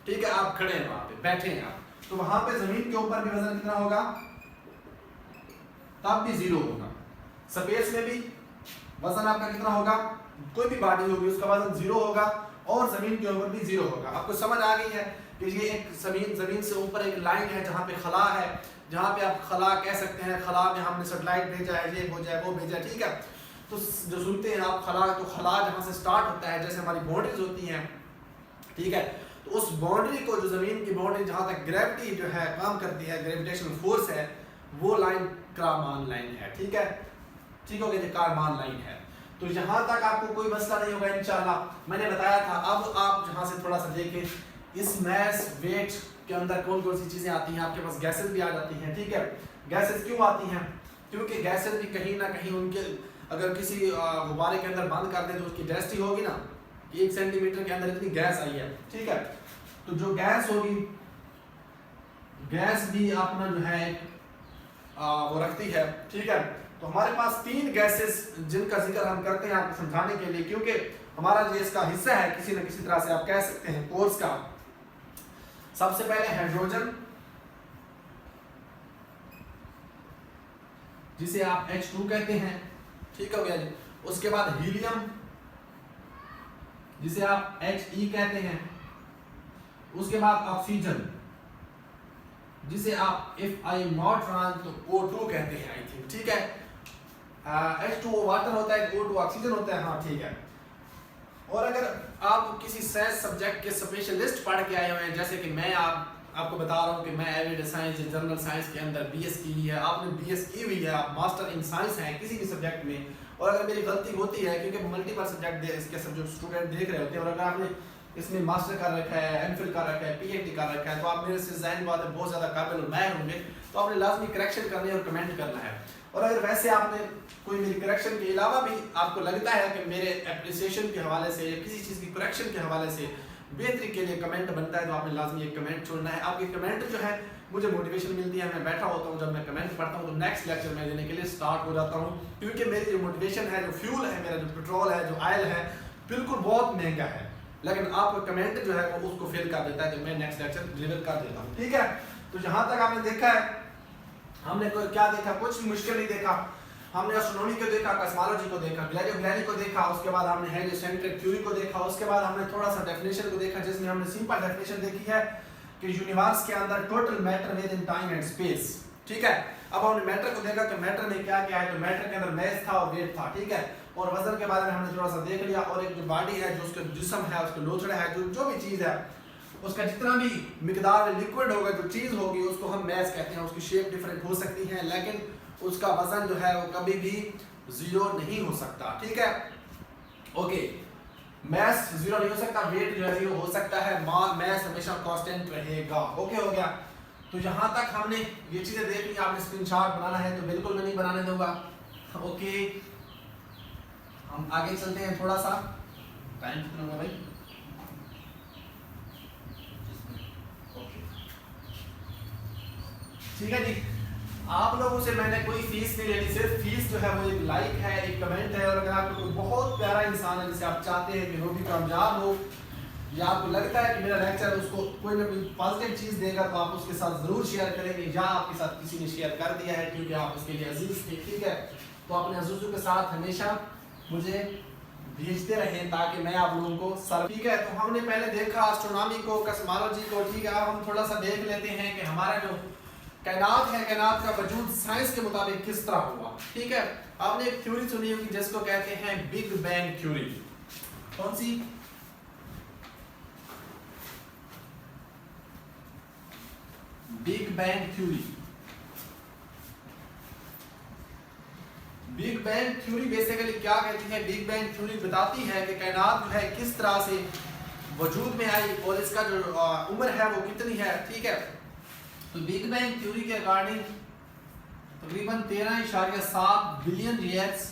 S1: ठीक है, आप खड़े हैं वहां पे, बैठे हैं आप, तो वहां पे जमीन के ऊपर भी वजन कितना होगा, तब भी 0 होगा। स्पेस में भी वजन आपका कितना होगा, कोई भी बॉडी होगी उसका वजन 0 होगा, और जमीन के ऊपर भी 0 होगा। आपको समझ आ गई है कि ये एक जमीन से ऊपर एक लाइन है जहाँ पे खला है, जहाँ पे आप खला कह सकते हैं, खला में हमने सैटेलाइट भेजा है, ये हो जाए वो भेजा है, ठीक है। तो जो सुनते हैं आप खला, तो खला जहाँ से स्टार्ट होता है, जैसे हमारी बाउंड्रीज होती हैं, ठीक है, तो उस बाउंड्री को, जो जमीन की बाउंड्री जहाँ तक ग्रेविटी जो है काम करती है, ग्रेविटेशनल फोर्स है, वो लाइन कारमान लाइन है, ठीक है, ठीक हो गया, कारमान लाइन है। तो यहाँ तक आपको कोई मसला नहीं होगा इंशाल्लाह। मैंने बताया था, अब आप जहाँ से थोड़ा सा देखें, इस मैस वेट के अंदर कौन कौन सी चीज़ें आती हैं, आपके पास गैसेस भी आ जाती हैं, ठीक है। गैसेस क्यों आती हैं, क्योंकि गैसेस भी कहीं ना कहीं उनके, अगर किसी गुब्बारे के अंदर बंद कर दें तो उसकी डेंसिटी होगी ना, 1 सेंटीमीटर के अंदर इतनी गैस आई है, ठीक है। तो जो गैस होगी, गैस भी अपना जो है वो रखती है, ठीक है। तो हमारे पास 3 गैसेस जिनका जिक्र हम करते हैं आपको समझाने के लिए, क्योंकि हमारा जो इसका हिस्सा है किसी न किसी तरह से आप कह सकते हैं कोर्स का। सबसे पहले हाइड्रोजन, जिसे आप H2 कहते हैं, ठीक हो गया जी। उसके बाद हीलियम, जिसे आप He कहते हैं। उसके बाद ऑक्सीजन, जिसे आप if I am not wrong तो O2 कहते हैं, आई थिंक, ठीक है। H2O वाटर होता है, O2 ऑक्सीजन होता है, हाँ ठीक है। और अगर आप किसी साइंस सब्जेक्ट के स्पेशलिस्ट पढ़ के आए हुए हैं, जैसे कि मैं आपको बता रहा हूँ कि मैं एवरीडे साइंस या जनरल साइंस के अंदर BS की हुई है, आपने BS की हुई है, आप मास्टर इन साइंस हैं किसी भी सब्जेक्ट में, और अगर मेरी गलती होती है, क्योंकि मल्टीपल सब्जेक्ट इसके सब जो स्टूडेंट देख रहे होते हैं, और अगर आपने इसमें मास्टर कर रखा है, MPhil कर रखा है, PhD कर रखा है, तो आप मेरे से ज़ाहिर बात है बहुत ज़्यादा काबिल और माहिर होंगे, तो आपने लाजमी करेक्शन करनी है और कमेंट करना है। और अगर वैसे आपने कोई मेरी करेक्शन के अलावा भी आपको लगता है कि मेरे एप्रिसिएशन के हवाले से या किसी चीज़ की करेक्शन के हवाले से बेहतरी के लिए कमेंट बनता है, तो आपने लाजमी एक कमेंट छोड़ना है। आपकी कमेंट जो है मुझे मोटिवेशन मिलती है, मैं बैठा होता हूँ, जब मैं कमेंट पढ़ता हूँ तो नेक्स्ट लेक्चर में देने के लिए स्टार्ट हो जाता हूँ, क्योंकि मेरी जो मोटिवेशन है, जो फ्यूल है, मेरा जो पेट्रोल है, जो ऑयल है, बिल्कुल बहुत महंगा है, लेकिन आपका कमेंट जो है वो उसको फिल कर देता है, तो मैं नेक्स्ट लेक्चर डिलीवर कर देता हूँ, ठीक है। तो जहाँ तक आपने देखा है, हमने क्या देखा, कुछ मुश्किल नहीं देखा। हमने एस्ट्रोनॉमी को देखा, कॉस्मोलॉजी को देखा, ग्लेरियोग्राफी को देखा, उसके बाद हमने हेलियोसेंट्रिक थ्योरी को देखा, उसके बाद हमने थोड़ा सा डेफिनेशन को देखा, जिसमें हमने सिंपल डेफिनेशन देखी है कि यूनिवर्स के अंदर total matter with in time and space, ठीक है। अब हमने मैटर को देखा कि मैटर में क्या क्या है, तो मैटर के अंदर मैस था और वेट था, ठीक है। और वजन के बारे में हमने थोड़ा सा देख लिया, और एक जो बॉडी है, जो उसका जिस्म है, उसका लोथड़ा है, जो भी चीज़ है, उसका जितना भी मिकदार में लिक्विड होगा, जो चीज़ होगी, उसको हम मैस कहते हैं। उसकी शेप डिफरेंट हो सकती है, लेकिन उसका वजन जो है वो कभी भी 0 नहीं हो सकता, ठीक है। ओके, मैस 0 नहीं हो सकता, वेट जो है 0 हो सकता है, मैस हमेशा कांस्टेंट रहेगा। ओके हो गया। तो यहाँ तक हमने ये चीज़ें देख ली। आपने स्क्रीनशॉट बनाना है तो बिल्कुल मैं नहीं बनाने दूंगा। ओके, हम आगे चलते हैं थोड़ा सा। टाइम कितना हुआ भाई? ठीक है जी, आप लोगों से मैंने कोई फीस नहीं लेनी, सिर्फ फीस जो है वो एक लाइक है, एक कमेंट है, और अगर आपको कोई बहुत प्यारा इंसान है जिसे आप चाहते हैं कि वो भी कामयाब हो, या आपको लगता है कि मेरा लेक्चर उसको कोई ना कोई पॉजिटिव चीज़ देगा, तो आप उसके साथ ज़रूर शेयर करेंगे, या आपके साथ किसी ने शेयर कर दिया है क्योंकि आप उसके लिए अजीज़ थे, ठीक है, तो अपने अजीज़ों के साथ हमेशा मुझे भेजते रहें ताकि मैं आप लोगों को सर, ठीक है। तो हमने पहले देखा एस्ट्रोनॉमी को, कस्मोलॉजी को, ठीक है। अब हम थोड़ा सा देख लेते हैं कि हमारा जो कायनात है, कायनात का वजूद साइंस के मुताबिक किस तरह हुआ, ठीक है। आपने एक थ्योरी सुनी होगी जिसको कहते हैं बिग बैंग थ्योरी। कौन सी? Big bang theory. Big bang theory basically क्या कहती है? बिग बैंग थ्योरी बताती है कि कायनात जो है किस तरह से वजूद में आई और इसका जो उम्र है वो कितनी है, ठीक है। तो बिग बैंग थ्योरी के अकॉर्डिंग तकरीबन 13.7 बिलियन ईयर्स,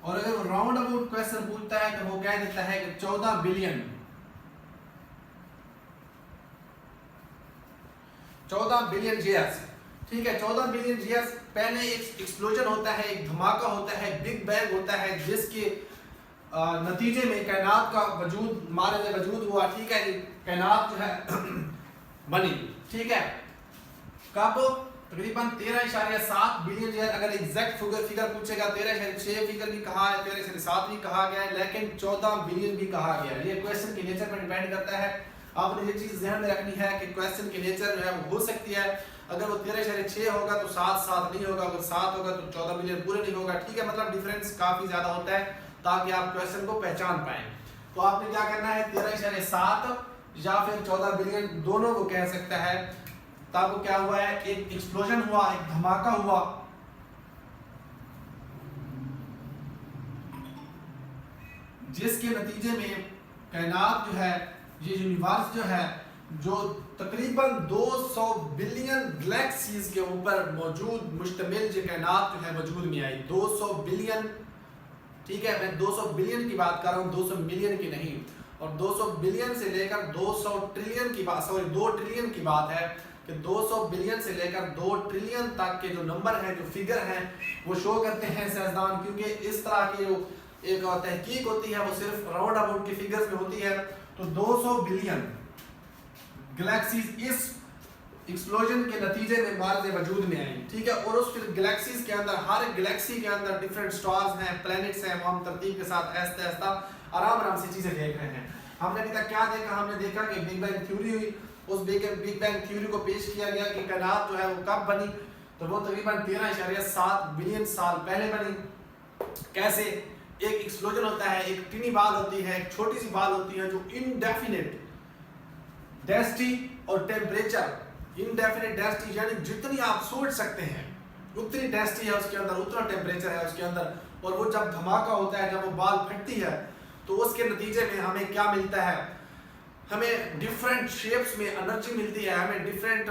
S1: और अगर वो राउंड अबाउट क्वेश्चन पूछता है तो वो कह देता है कि 14 बिलियन 14 बिलियन ईयर्स, ठीक है। 14 बिलियन ईयर्स पहले एक एक्सप्लोजन होता है, एक धमाका होता है, बिग बैंग होता है, जिसके नतीजे में कायनात का वजूद, हमारे वजूद हुआ, ठीक है। कायनात जो है बनी, ठीक है। कब? तकरीबन 13.7 बिलियन ईयर। अगर एग्जैक्ट फिगर पूछेगा 13.6 फिगर भी कहा है, 13.7 भी कहा गया है, लेकिन 14 बिलियन भी कहा गया है। ये क्वेश्चन के नेचर पर डिपेंड करता है। आपने ये चीज ध्यान में रखनी है कि क्वेश्चन की नेचर जो है वो हो सकती है, अगर वो 13.6 होगा तो 7 नहीं होगा, अगर 7 होगा तो 14 बिलियन पूरे नहीं होगा, ठीक है। मतलब डिफरेंस काफी ज्यादा होता है ताकि आप क्वेश्चन को पहचान पाए। तो आपने क्या करना है, 13.7 या फिर 14 बिलियन दोनों को कह सकता है। तब क्या हुआ है? एक एक्सप्लोजन हुआ, एक धमाका हुआ, जिसके नतीजे में कायनात जो है, ये यूनिवर्स जो है, जो तकरीबन 200 बिलियन गैलेक्सीज के ऊपर मौजूद मुश्तमिल जो कायनात जो है वजूद में आई। 200 बिलियन, ठीक है। मैं 200 बिलियन की बात कर रहा हूँ, 200 मिलियन की नहीं। और 200 बिलियन से लेकर 200 ट्रिलियन की बात, सॉरी 2 ट्रिलियन की बात है कि 200 बिलियन से लेकर 2 ट्रिलियन तक के जो नंबर हैं, जो फिगर हैं, वो शो करते हैं साइंसदान, क्योंकि इस तरह की जो एक तहकीक होती है वो सिर्फ राउंड अबाउट की फिगर्स में होती है। तो 200 बिलियन गैलेक्सीज इस एक्सप्लोजन के नतीजे में मार्ज वजूद में आई, ठीक है। और उस फिर गैलेक्सीज के अंदर, हर गैलेक्सी के अंदर डिफरेंट स्टार्स हैं, प्लैनेट्स हैं, वो हम तरतीब के साथ ऐसा ऐसा आराम से चीजें देख रहे हैं। हमने अभी तक क्या देखा? हमने देखा कि बिग बैंग थ्योरी हुई, उस बिग बैंग थ्योरी को पेश किया गया कि कायनात जो है वो कब बनी, तो वो तकरीबन 13.7 बिलियन साल पहले बनी। कैसे? एक एक्सप्लोजन होता है, एक टिनी बाल होती है, एक छोटी सी बाल होती है जो इनडेफिनेट डेंसिटी और टेम्परेचर, इनडेफिनेट डेंसिटी यानी जितनी आप सोच सकते हैं उतनी डेंसिटी है उसके अंदर, उतना टेम्परेचर है उसके अंदर। और वो जब धमाका होता है, जब वो बाल फटती है, तो उसके नतीजे में हमें क्या मिलता है? हमें डिफरेंट शेप्स में एनर्जी मिलती है, हमें डिफरेंट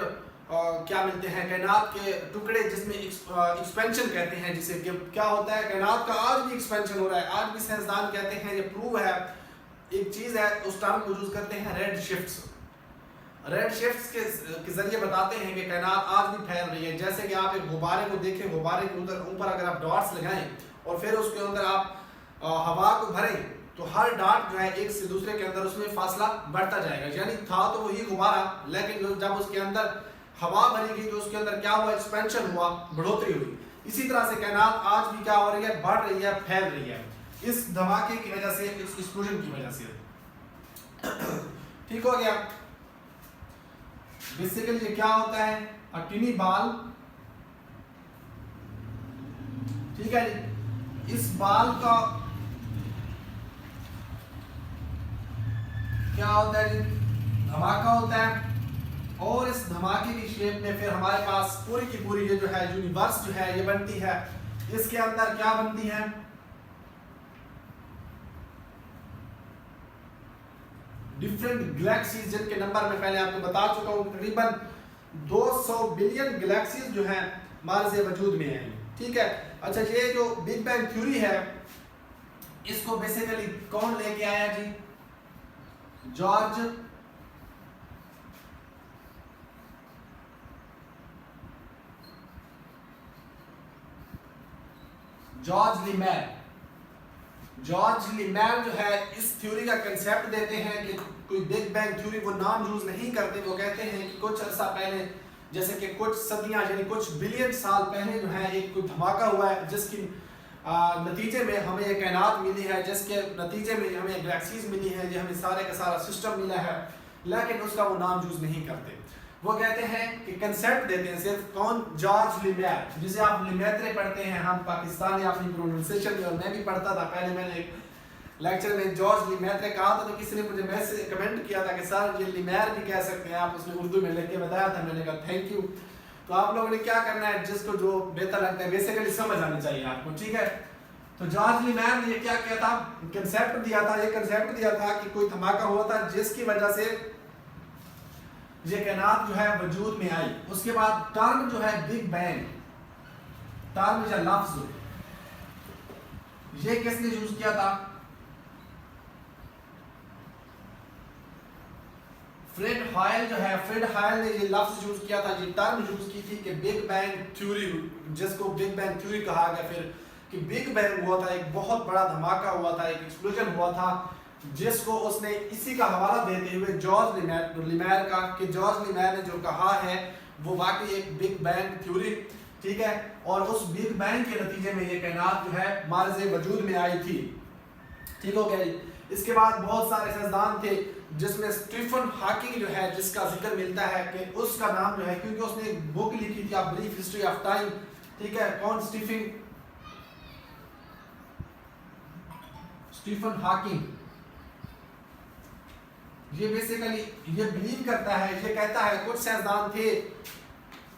S1: क्या मिलते हैं? कायनात के टुकड़े, जिसमें एक्सपेंशन कहते हैं, जिसे कि क्या होता है, कायनात का आज भी एक्सपेंशन हो रहा है। आज भी साइंसदान कहते हैं, ये प्रूव है, एक चीज है, उस टर्म को यूज करते हैं रेड शिफ्ट्स। रेड शिफ्ट्स के जरिए बताते हैं कि कायनात आज भी फैल रही है। जैसे कि आप एक गुब्बारे को देखें, गुब्बारे के ऊपर अगर आप डॉट्स लगाएं और फिर उसके अंदर आप हवा को भरें, तो हर डॉट जो है एक से दूसरे के अंदर उसमें फासला बढ़ता जाएगा। यानी था तो वही गुब्बारा, लेकिन जब उसके अंदर हवा भरी गई तो उसके अंदर क्या हुआ? एक्सपेंशन हुआ, बढ़ोतरी हुई। इसी तरह से कायनात आज भी क्या हो रही है? बढ़ रही है, फैल रही है, इस धमाके की वजह से, इस एक्सप्लोजन की वजह से। ठीक हो गया। बेसिकली ये क्या होता है? अ टिनी बाल, ठीक है। इस बाल का क्या होता है? धमाका होता है, और इस धमाके की शेप में फिर हमारे पास पूरी की पूरी ये जो है यूनिवर्स जो है ये बनती है। इसके अंदर क्या बनती है? डिफरेंट गैलेक्सीज, जिनके नंबर मैं पहले आपको बता चुका हूँ। तकरीबन 200 बिलियन गैलेक्सीज जो हैं मार्ज वजूद में हैं, ठीक है। अच्छा, ये जो बिग बैंग थ्योरी है, इसको बेसिकली कौन लेके आया जी? जॉर्ज जॉर्ज लीमैर जो है इस थ्योरी का कंसेप्ट देते हैं कि कोई बिग बैंग थ्योरी वो नाम यूज नहीं करते। वो कहते हैं कि कुछ अर्सा पहले, जैसे कि कुछ सदियां यानी कुछ बिलियन साल पहले जो है एक कोई धमाका हुआ है, जिसकी नतीजे में हमें ये कायनात मिली है, जिसके नतीजे में हमें गैलेक्सीज मिली है, जो हमें सारे का सारा सिस्टम मिला है, लेकिन उसका वो नाम यूज नहीं करते। वो कहते हैं कि कंसेप्ट देते हैं सिर्फ कौन, जॉर्ज लीमैर, जिसे आप लिमैत्रे पढ़ते हैं, हम पाकिस्तानी अपनी प्रोनाउंसिएशन में, और मैं भी पढ़ता था पहले। मैंने एक लेक्चर में जॉर्ज लीमैत्रे कहा था, तो किसी ने मुझे मैसेज कमेंट किया था कि सर ये लीमैर भी कह सकते हैं आप, उसने उर्दू में लिख के बताया था। मैंने कहा थैंक यू। तो आप लोगों ने क्या करना है, जिसको जो बेहतर लगता है बेसिकली समझ आनी चाहिए आपको, ठीक है। तो जॉर्ज लीमैर ने ये क्या किया था, कंसेप्ट दिया था। ये कंसेप्ट दिया था कि कोई धमाका हुआ था जिसकी वजह से ये कायनात जो है वजूद में आई। उसके बाद टर्म जो है बिग बैंग, टर्म या लफ्ज, ये किसने यूज किया था, फ्रेड हायल जो है, फ्रेड हायल ने ये लफ्ज यूज किया था, ये टर्म यूज की थी कि बिग बैंग थ्योरी, जिसको बिग बैंग थ्योरी कहा गया फिर, कि बिग बैंग हुआ था, एक बहुत बड़ा धमाका हुआ था, एक एक्सप्लोजन हुआ था, जिसको उसने इसी का हवाला देते हुए जॉर्ज लीमैर का, कि जॉर्ज लीमैर ने जो कहा है वो वाकई एक बिग बैंग थ्योरी, ठीक है। और उस बिग बैंग के नतीजे में ये कायनात जो है मार्ज़ वजूद में आई थी, ठीक हो गया। इसके बाद बहुत सारे साइंसदान थे, जिसमें स्टीफन हॉकिंग जो है, जिसका जिक्र मिलता है कि उसका नाम जो है, क्योंकि उसने एक बुक लिखी थी, a brief history of time, ठीक है। कौन, स्टीफन हॉकिंग। ये बेसिकली ये बिलीव करता है, ये कहता है, कुछ साइंसदान थे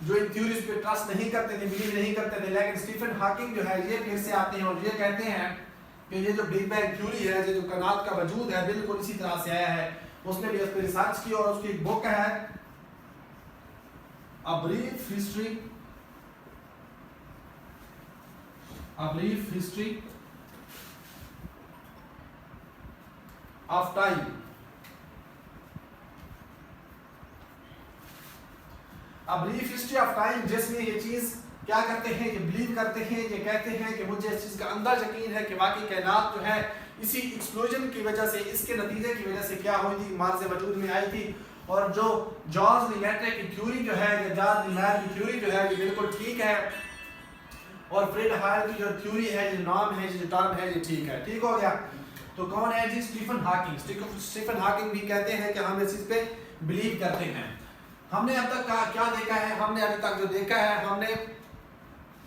S1: जो इन थ्योरीज पे ट्रस्ट नहीं करते थे, बिलीव नहीं करते थे, लेकिन स्टीफन हॉकिंग जो है ये फिर से आते हैं और ये कहते हैं कि ये जो बिग बैंग थ्योरी है, ये जो कायनात का वजूद है, बिल्कुल इसी तरह से आया है। उसने भी उस पर रिसर्च की और उसकी एक बुक है a brief history of time. A brief history of time, जिसमें ये चीज क्या करते हैं, ये बिलीव करते हैं, ये कहते हैं कि मुझे इस चीज का अंदर यकीन है कि वाकई कायनात जो है इसी एक्सप्लोजन की वजह से, इसके नतीजे की वजह से क्या हुई थी, मार्ज़ वजूद में आई थी। और जो जॉर्ज लीमैर की थ्योरी जो है, जॉर्ज लीमैर की थ्योरी जो है ये बिल्कुल ठीक है, और फ्रेड हायल की जो थ्योरी है, जो नाम है, जो टर्म है, ये ठीक है, ठीक हो गया। तो कौन है जी, स्टीफन हॉकिंग। स्टीफन हॉकिंग भी कहते हैं कि हम इस चीज पे बिलीव करते हैं। हमने अब तक क्या देखा है, हमने अभी तक जो देखा है, हमने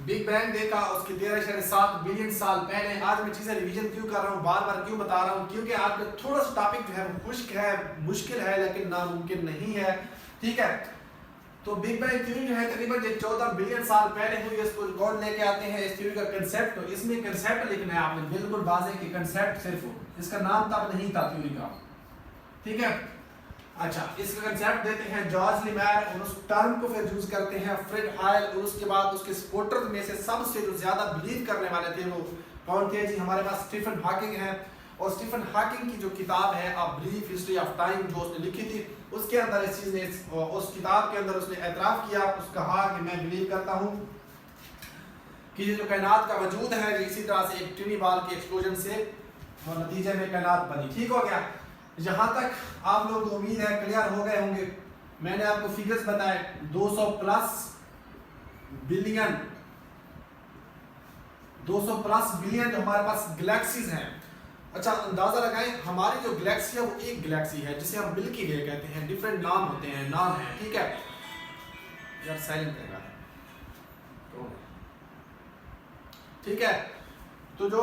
S1: बिग बैंग देखा, उसके 13.7 बिलियन साल पहले। आज मैं चीजें रिवीजन क्यों कर रहा हूँ, बार बार क्यों बता रहा हूँ, क्योंकि आज का थोड़ा सा टॉपिक जो है वो खुश्क है, मुश्किल है, लेकिन नामुमकिन नहीं है, ठीक है। तो बिग बैंग थ्योरी जो है तकरीबन 14 बिलियन साल पहले हुई। इसको कौन लेके आते हैं इस थ्योरी का कंसेप्ट, तो इसमें कंसेप्ट लिखना है आपने, बिल्कुल वाज़ेह कि कंसेप्ट, सिर्फ इसका नाम तब नहीं था थ्योरी का, ठीक है। अच्छा, इसका कंसेप्ट देते हैं जॉर्ज लीमैर, और उस टर्म को फिर यूज करते हैं फ्रेड हायल, और उसके बाद उसके सपोर्टर में से सबसे जो ज्यादा बिलीव करने वाले थे वो कौन थे जी, हमारे पास स्टीफन हॉकिंग है। और स्टीफन हॉकिंग की जो किताब है a brief history of time, जो उसने लिखी थी, उसके अंदर इस चीज ने, उस किताब के अंदर उसने एतराफ किया, उसने कहा कि मैं बिलीव करता हूँ कि ये जो कायनात का वजूद है इसी तरह से एक टिनी बाल के एक्सप्लोजन से और नतीजे में कायनात बनी, ठीक हो गया। यहाँ तक आप लोग उम्मीद है क्लियर हो गए होंगे। मैंने आपको फिगर्स बताए, 200 प्लस बिलियन जो हमारे पास गैलेक्सीज हैं। अच्छा, अंदाजा लगाएं, हमारी जो गैलेक्सी है वो एक गैलेक्सी है जिसे हम मिल्की वे कहते हैं, डिफरेंट नाम होते हैं, नाम है, ठीक है। यार साइलेंट रहेगा, ठीक है। तो जो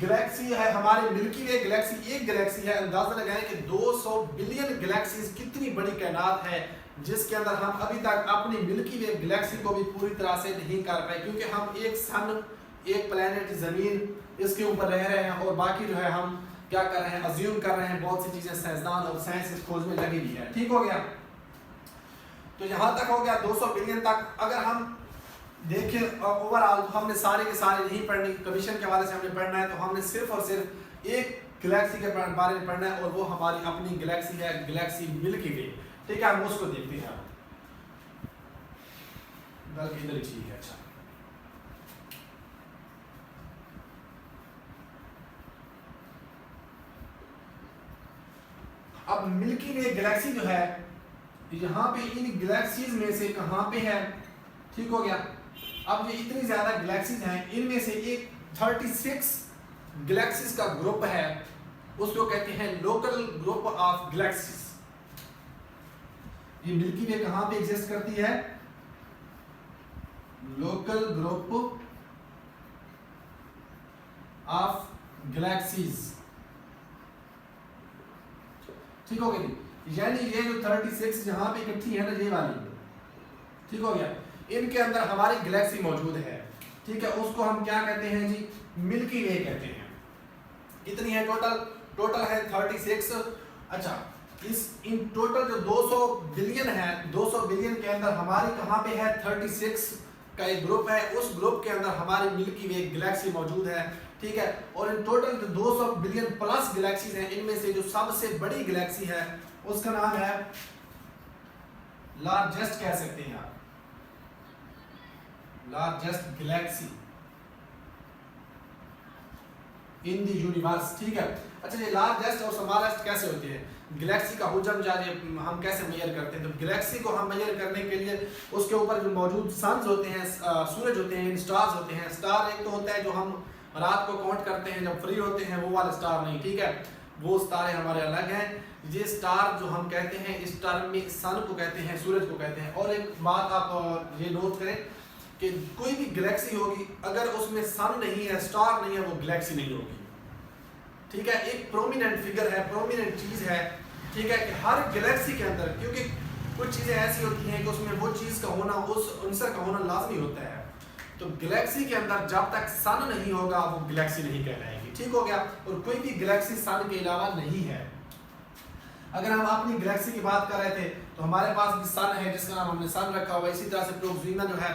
S1: गैलेक्सी है हमारी मिल्की वे गैलेक्सी, एक गैलेक्सी है। अंदाजा लगाएं कि 200 बिलियन गैलेक्सीज कितनी बड़ी कायनात है, जिसके अंदर हम अभी तक अपनी मिल्की वे गैलेक्सी को भी पूरी तरह से नहीं कर पाए, क्योंकि हम एक सन, एक प्लेनेट जमीन, इसके ऊपर रह रहे हैं, और बाकी जो है हम क्या कर रहे हैं, अज्यूम कर रहे हैं, बहुत सी चीजें साइंसदान और साइंस इस खोज में लगी हुई है, ठीक हो गया। तो यहाँ तक हो गया 200 बिलियन तक। अगर हम देखें ओवरऑल, हमने सारे के सारे नहीं पढ़नी, कमीशन के हवाले से हमने पढ़ना है, तो हमने सिर्फ और सिर्फ एक गैलेक्सी के बारे में पढ़ना है, और वो हमारी अपनी गैलेक्सी है, गैलेक्सी मिल्की वे, ठीक है। हम उसको देखते हैं, बल्कि इधर ठीक है। अच्छा, अब मिल्की वे गैलेक्सी जो है यहाँ पे इन गैलेक्सीज में से कहाँ पे है, ठीक हो गया। अब ये इतनी ज्यादा गैलेक्सीज हैं, इनमें से एक 36 गैलेक्सीज का ग्रुप है, उसको कहते हैं लोकल ग्रुप ऑफ गैलेक्सीज। ये मिल्की वे कहाँ पे एग्जिस्ट करती है, लोकल ग्रुप ऑफ गैलेक्सीज, ठीक हो गया। यानी ये जो 36 जहां पे इकट्ठी है ना, ये वाली, ठीक हो गया, इनके अंदर हमारी गैलेक्सी मौजूद है, ठीक है। उसको हम क्या कहते हैं जी, मिल्की वे कहते हैं। इतनी है टोटल है 36। अच्छा, इस इन टोटल जो 200 बिलियन है, 200 बिलियन के अंदर हमारी कहाँ पे है 36 का एक ग्रुप है, उस ग्रुप के अंदर हमारी मिल्की वे गैलेक्सी मौजूद है, ठीक है। और इन टोटल जो 200 बिलियन प्लस गैलेक्सीज हैं, इनमें से जो सबसे बड़ी गैलेक्सी है उसका नाम है लार्जेस्ट, कह सकते हैं आप, largest Galaxy in the universe, ठीक है। अच्छा, ये लार्जेस्ट और स्मॉलेस्ट कैसे होते हैं, गैलेक्सी का हुजम जाने हम कैसे मेजर करते हैं, तो गैलेक्सी को हम मेजर करने के लिए उसके ऊपर जो मौजूद सन्स होते हैं, सूरज होते हैं, स्टार्स होते हैं। स्टार एक तो होता है जो हम रात को काउंट करते हैं जब फ्री होते हैं, वो वाला स्टार नहीं, ठीक है, वो स्टार हमारे अलग हैं। ये स्टार जो हम कहते हैं, इस टर्म में सन को कहते हैं, सूरज को कहते हैं। और एक बात आप ये नोट करें कि कोई भी गैलेक्सी होगी, अगर उसमें सन नहीं है, स्टार नहीं है, वो गैलेक्सी नहीं होगी, ठीक है। एक प्रोमिनेंट फिगर है, प्रोमिनेंट चीज है, ठीक है, कि हर गैलेक्सी के अंदर, क्योंकि कुछ चीजें ऐसी होती हैं कि उसमें वो चीज का होना, उस अंसर का होना लाजमी होता है। तो गैलेक्सी के अंदर जब तक सन नहीं होगा वो गैलेक्सी नहीं कहलाएगी, ठीक हो गया। और कोई भी गैलेक्सी सन के अलावा नहीं है। अगर हम अपनी गैलेक्सी की बात कर रहे थे तो हमारे पास भी सन है जिसका नाम हमने सन रखा हुआ है। इसी तरह से प्रोक्सिमा जो है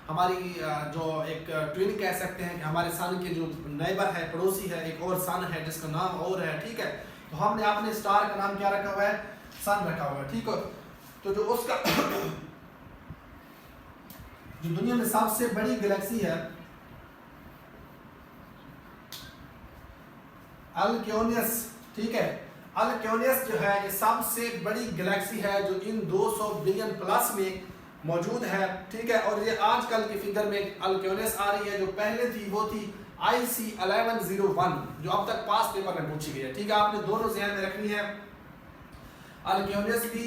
S1: हमारी जो एक ट्विन कह सकते हैं कि हमारे सन के जो नेबर है, पड़ोसी है, एक और सन है जिसका नाम और है, ठीक है। तो हमने अपने स्टार का नाम क्या रखा हुआ है, सन रखा हुआ है, ठीक है। तो जो उसका जो दुनिया में सबसे बड़ी गैलेक्सी है अल्क्योनियस, ठीक है, अल्क्योनियस जो है ये सबसे बड़ी गैलेक्सी है जो इन 200 बिलियन प्लस में मौजूद है, ठीक है। और ये आजकल की फिगर में अल्क्योनियस आ रही है, जो पहले थी वो थी IC 1101 जो अब तक पास पेपर में पूछी गई है, ठीक है। आपने दोनों ध्यान में रखनी है, अल्क्योनियस भी,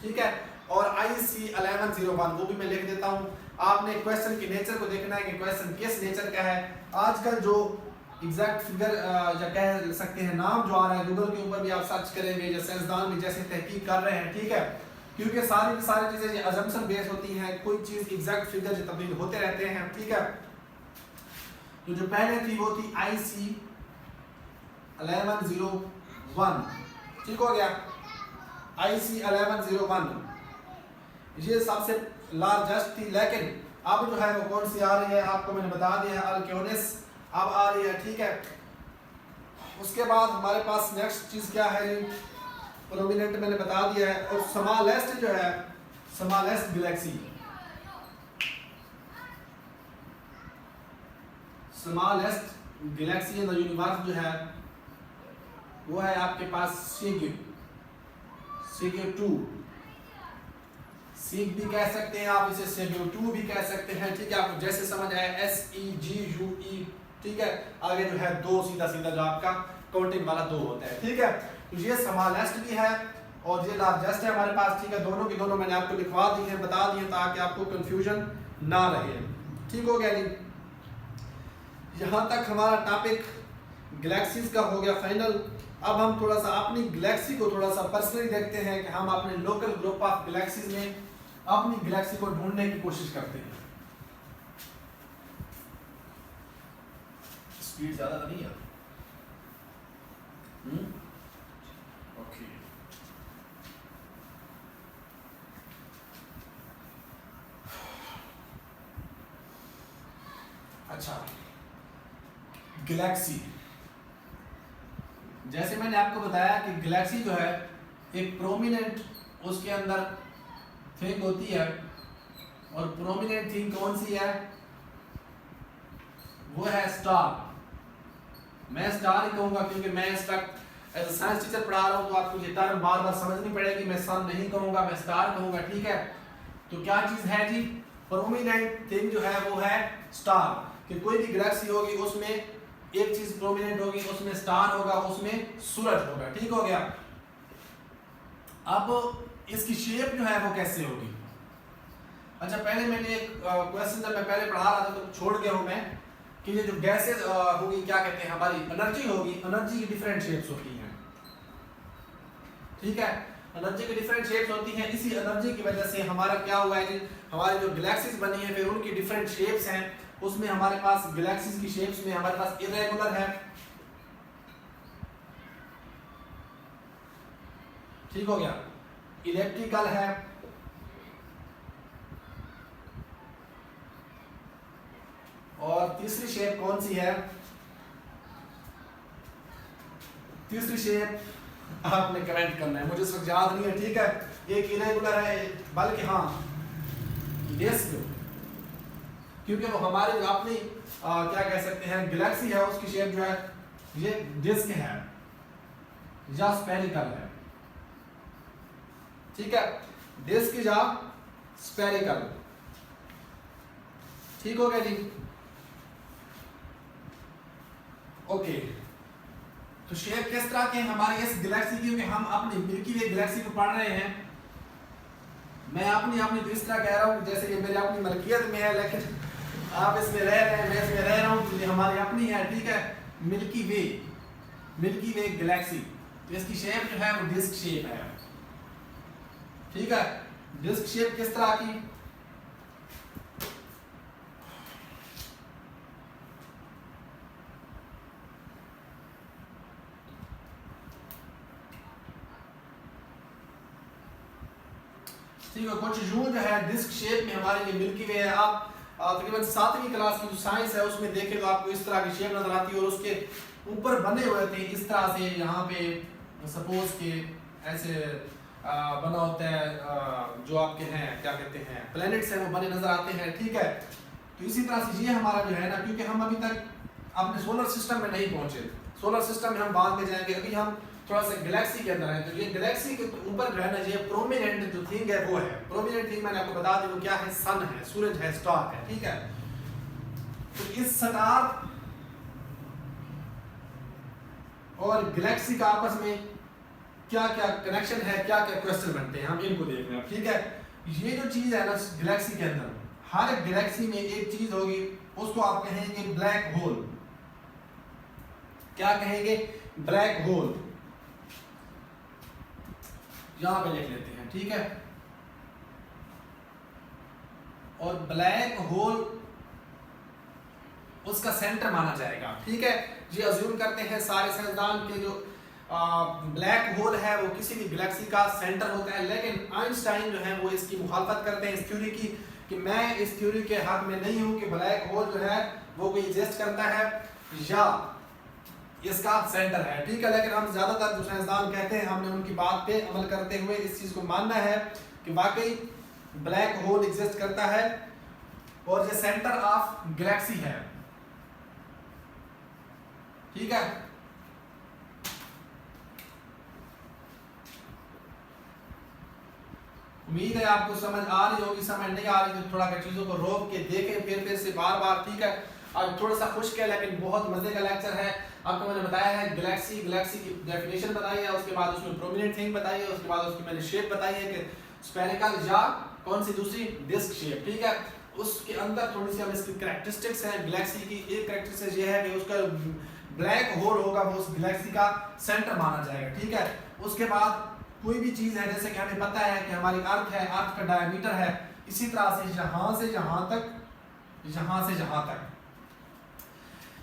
S1: ठीक है, और IC 1101 वो भी मैं लिख देता हूँ। आपने क्वेश्चन के नेचर को देखना है कि क्वेश्चन किस नेचर का है। आजकल जो एग्जैक्ट फिगर या कह सकते हैं नाम जो आ रहा है, गूगल के ऊपर भी आप सर्च करेंगे, जो साइंसदान भी जैसे तहकीक कर रहे हैं, ठीक है, क्योंकि सारी चीजें ये अजम्पशन बेस होती हैं, कोई चीज एग्जैक्ट फिगर जो तब्दील होते रहते हैं, ठीक है। तो जो पहले थी वो थी IC 1101, ठीक हो गया, IC 1101 ये सबसे लार्जेस्ट थी। लेकिन अब जो है वो कौन सी आ रही है, आपको मैंने बता दिया है, अल्क्योनियस अब आ रही है, ठीक है। उसके बाद हमारे पास नेक्स्ट चीज क्या है, प्रोमिनेंट मैंने बता दिया है। और स्मॉलेस्ट जो है, smallest Galaxy, smallest Galaxy in the universe जो है वो है आपके पास सिग 2, सिग भी कह सकते हैं आप, इसे सिग 2 भी कह सकते हैं, ठीक है। आपको जैसे समझ आया, SEGUE, ठीक है। आगे जो है 2 सीधा जो आपका काउंटिंग वाला 2 होता है, ठीक है। तो ये स्मॉलेस्ट भी है और ये लार्जेस्ट है हमारे पास, ठीक है। दोनों की दोनों मैंने आपको लिखवा दी है, बता दिए, ताकि आपको कंफ्यूजन ना रहे, ठीक हो गया जी। यहाँ तक हमारा टॉपिक गैलेक्सीज का हो गया फाइनल। अब हम थोड़ा सा अपनी गैलेक्सी को थोड़ा सा पर्सनली देखते हैं कि हम अपने लोकल ग्रुप ऑफ गैलेक्सीज में अपनी गैलेक्सी को ढूंढने की कोशिश करते हैं। स्पीड ज्यादा तो नहीं है, ओके। अच्छा, गैलेक्सी, जैसे मैंने आपको बताया कि गैलेक्सी जो है एक प्रोमिनेंट उसके अंदर थिंग होती है, और प्रोमिनेंट थिंग कौन सी है, वो है स्टार। मैं स्टार ही कहूंगा क्योंकि मैं इस वक्त एज अ साइंस टीचर पढ़ा रहा हूँ तो आपको ये टर्म बार बार समझनी पड़ेगी। मैं सन नहीं कहूँगा, मैं स्टार कहूँगा, ठीक है। तो क्या चीज़ है जी, प्रोमिनेंट थिंग जो है वो है स्टार। कि कोई भी गैलेक्सी होगी उसमें एक चीज प्रोमिनेंट होगी, उसमें स्टार होगा, उसमें सूरज होगा, ठीक हो गया। अब इसकी शेप जो है वो कैसे होगी। अच्छा, पहले मैंने एक क्वेश्चन जब मैं पहले पढ़ा रहा था तो छोड़ गया हूं मैं कि ये जो गैसेज होगी, क्या कहते हैं, हमारी एनर्जी होगी, एनर्जी की डिफरेंट शेप्स होती हैं, ठीक है। एनर्जी की डिफरेंट शेप्स होती हैं। इसी एनर्जी की वजह से हमारा क्या हुआ है कि हमारे जो गैलेक्सीज बनी है फिर उनकी डिफरेंट शेप्स हैं। उसमें हमारे पास गैलेक्सीज की शेप्स में हमारे पास इरेगुलर है, ठीक हो गया, इलेक्ट्रिकल है, और तीसरी शेप कौन सी है, तीसरी शेप आपने कमेंट करना है, मुझे इस वक्त याद नहीं है, ठीक है। एक इरेगुलर है, बल्कि हाँ डिस्क, क्योंकि वो हमारी जो अपनी क्या कह सकते हैं गैलेक्सी है उसकी शेप जो है ये डिस्क है या स्फेरिकल है, ठीक है। डिस्क या स्फेरिकल, ठीक हो गया जी, ओके। तो शेप किस तरह के हमारे इस गैलेक्सी की, क्योंकि हम अपनी मिल्की वे गैलेक्सी को पढ़ रहे हैं। मैं अपनी तो इस तरह कह रहा हूँ जैसे ये मेरी अपनी मलकियत में है, लेकिन आप इसमें रह रहे हैं, मैं इसमें रह रहा हूँ, तो ये हमारी अपनी है, ठीक है। मिल्की वे गैलेक्सी, तो इसकी शेप जो है वो डिस्क शेप है, ठीक है। डिस्क शेप किस तरह की, ठीक है। कुछ यूं जो है डिस्क शेप में हमारी ये मिल्की वे है। आप तकरीबन 7वीं क्लास की जो साइंस है उसमें देखें तो आपको इस तरह की शेप नजर आती है, और उसके ऊपर बने हुए थे इस तरह से, यहाँ पे सपोज के ऐसे बना होता है, जो आपके हैं क्या कहते हैं प्लैनेट्स हैं वो बने नजर आते हैं, ठीक है। तो इसी तरह से ये हमारा जो है ना, क्योंकि हम अभी तक अपने सोलर सिस्टम में नहीं पहुंचे, सोलर सिस्टम में हम बाद में जाएंगे, अभी हम थोड़ा सा गैलेक्सी के अंदर है। तो ये गैलेक्सी के ऊपर जो है ना, ये प्रोमिनेंट जो थिंग है वो है, प्रोमिनेंट थिंग मैंने आपको बता दी वो क्या है, सन है, सूरज है, स्टार है, ठीक है। तो इस स्टार और गैलेक्सी का आपस में क्या क्या कनेक्शन है, क्या क्या क्वेश्चन बनते हैं, हम इनको देख रहे हैं, ठीक है। ये जो चीज है ना गैलेक्सी के अंदर, हर गैलेक्सी में एक चीज होगी, उसको आप कहेंगे ब्लैक होल। क्या कहेंगे, ब्लैक होल, यहां पे लिख लेते हैं, ठीक है। और ब्लैक होल उसका सेंटर माना जाएगा, ठीक है। ये अज्यूम करते हैं सारे साइंसदान के जो ब्लैक होल है वो किसी भी गैलेक्सी का सेंटर होता है, लेकिन आइंस्टाइन जो है वो इसकी मुखालफत करते हैं इस थ्योरी की, कि मैं इस थ्योरी के हक में नहीं हूं कि ब्लैक होल जो है वो कोई एग्जिस्ट करता है या इसका सेंटर है, ठीक है। लेकिन हम ज्यादातर जो साइंसदान कहते हैं, हमने उनकी बात पे अमल करते हुए इस चीज को मानना है कि वाकई ब्लैक होल एग्जिस्ट करता है और ये सेंटर ऑफ गैलेक्सी है, ठीक है। उम्मीद है आपको समझ आ रही होगी, समझ नहीं आ रही तो थोड़ा चीजों को रोक के देखें फिर से बार बार, ठीक है। और थोड़ा सा खुश्क है लेकिन बहुत मजे का लेक्चर है। आपको मैंने बताया है गैलेक्सी की डेफिनेशन बताई है, उसके बाद उसमें प्रोमिनेंट थिंग बताई है, उसके बाद उसकी मैंने शेप बताई है कि स्फेरिकल या कौन सी दूसरी डिस्क शेप, ठीक है। उसके अंदर थोड़ी सी हम इसकी कैरेक्टरिस्टिक्स हैं गैलेक्सी की। एक कैरेक्टरिस्टिक्स ये है कि उसका ब्लैक होल होगा, वो उस गैलेक्सी का सेंटर माना जाएगा, ठीक है। उसके बाद कोई भी चीज है, जैसे कि हमें पता है कि हमारी अर्थ है, अर्थ का डायमीटर है, इसी तरह से यहाँ से यहाँ तक, यहाँ से यहाँ तक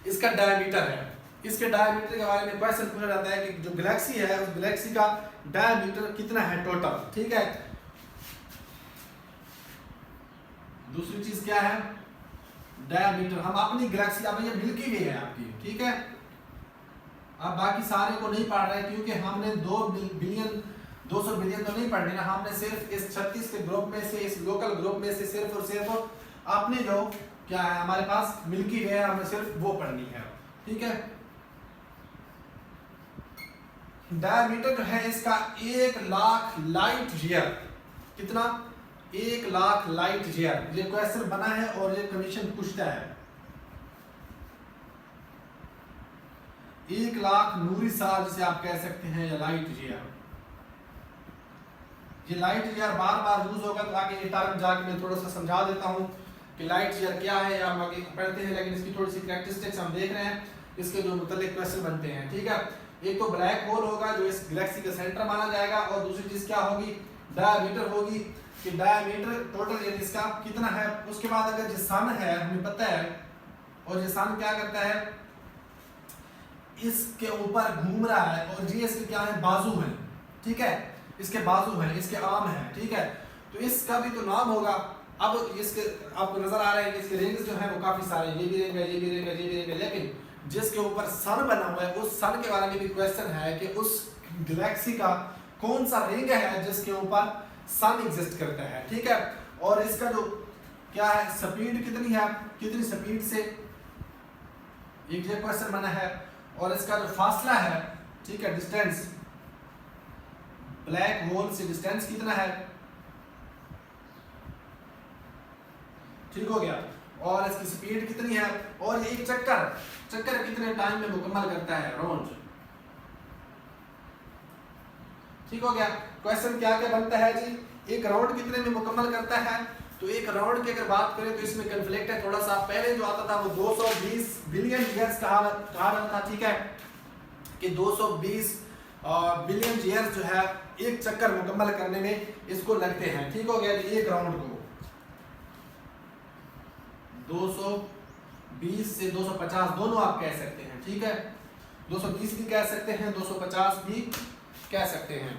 S1: इसका डायमीटर है। इसके डायमीटर के बारे में क्वेश्चन पूछा जाता है कि जो गैलेक्सी है उस गैलेक्सी का डायमीटर कितना है टोटल, ठीक है। दूसरी चीज क्या है, डायमीटर। हम अपनी गैलेक्सी, अब ये मिल्की वे है आपकी, ठीक है। अब बाकी सारे को नहीं पढ़ रहे क्योंकि हमने 200 बिलियन तो नहीं पढ़ने ना, हमने सिर्फ इस 36 के ग्रुप में से, इस लोकल ग्रुप में से सिर्फ और सिर्फ अपने जो क्या है हमारे पास मिल्की वे है, हमें सिर्फ वो पढ़नी है, ठीक है। डायमीटर जो है इसका 1,00,000 लाइट ईयर। कितना? 1,00,000 लाइट ईयर। ये क्वेश्चन बना है और ये कमीशन पूछता है 1,00,000 नूरी साल जिसे आप कह सकते हैं, या लाइट ईयर। ये लाइट ईयर बार बार यूज होगा, तो आगे ये टर्म जाके मैं थोड़ा सा समझा देता हूँ कि लाइट ईयर क्या है, या हम आगे पढ़ते हैं, लेकिन इसकी थोड़ी सी कैरेक्टरिस्टिक्स हम देख रहे हैं, इसके जो मुतल्लिक क्वेश्चन बनते हैं। ठीक है, एक तो ब्लैक होल होगा जो इस गैलेक्सी का सेंटर माना जाएगा, और दूसरी चीज क्या होगी, डायमीटर होगी, कि डायमीटर टोटल यानी इसका कितना है। उसके बाद अगर ये सन है, हमें पता है, और ये सन क्या करता है, इसके ऊपर घूम रहा है, और ये इसके क्या है, बाजू है। ठीक है, इसके बाजू हैं, इसके आर्म हैं। ठीक है, तो इसका भी तो नाम होगा। अब इसके आपको नजर आ रहा है कि इसके रिंग्स जो हैं वो काफी सारे, ये भी रिंग है, ये भी रिंग है, ये भी रिंग है, लेकिन जिसके ऊपर सन बना हुआ है उस सन के बारे में भी क्वेश्चन है कि उस गैलेक्सी का कौन सा रिंग है जिसके ऊपर सन एग्जिस्ट करता है। ठीक है, और इसका जो क्या है, स्पीड कितनी है, कितनी स्पीड से, एक ये क्वेश्चन बना है, और इसका जो फासला है, ठीक है, डिस्टेंस, ब्लैक होल से डिस्टेंस कितना है। ठीक हो गया, और इसकी स्पीड कितनी है, और ये एक चक्कर कितने टाइम में मुकम्मल करता है, राउंड। ठीक हो गया, क्वेश्चन क्या क्या बनता है जी, एक राउंड कितने में मुकम्मल करता है। तो एक राउंड की अगर बात करें तो इसमें कन्फ्लिक्ट है थोड़ा सा। पहले जो आता था वो 220 बिलियन ईयर्स कहा जाता था। ठीक है, कि 220 बिलियन ईयर्स जो है एक चक्कर मुकम्मल करने में इसको लगते हैं। ठीक हो गया, एक राउंड को 220 से 250 दोनों आप कह सकते हैं। ठीक है, 220 भी कह सकते हैं, 250 भी कह सकते हैं।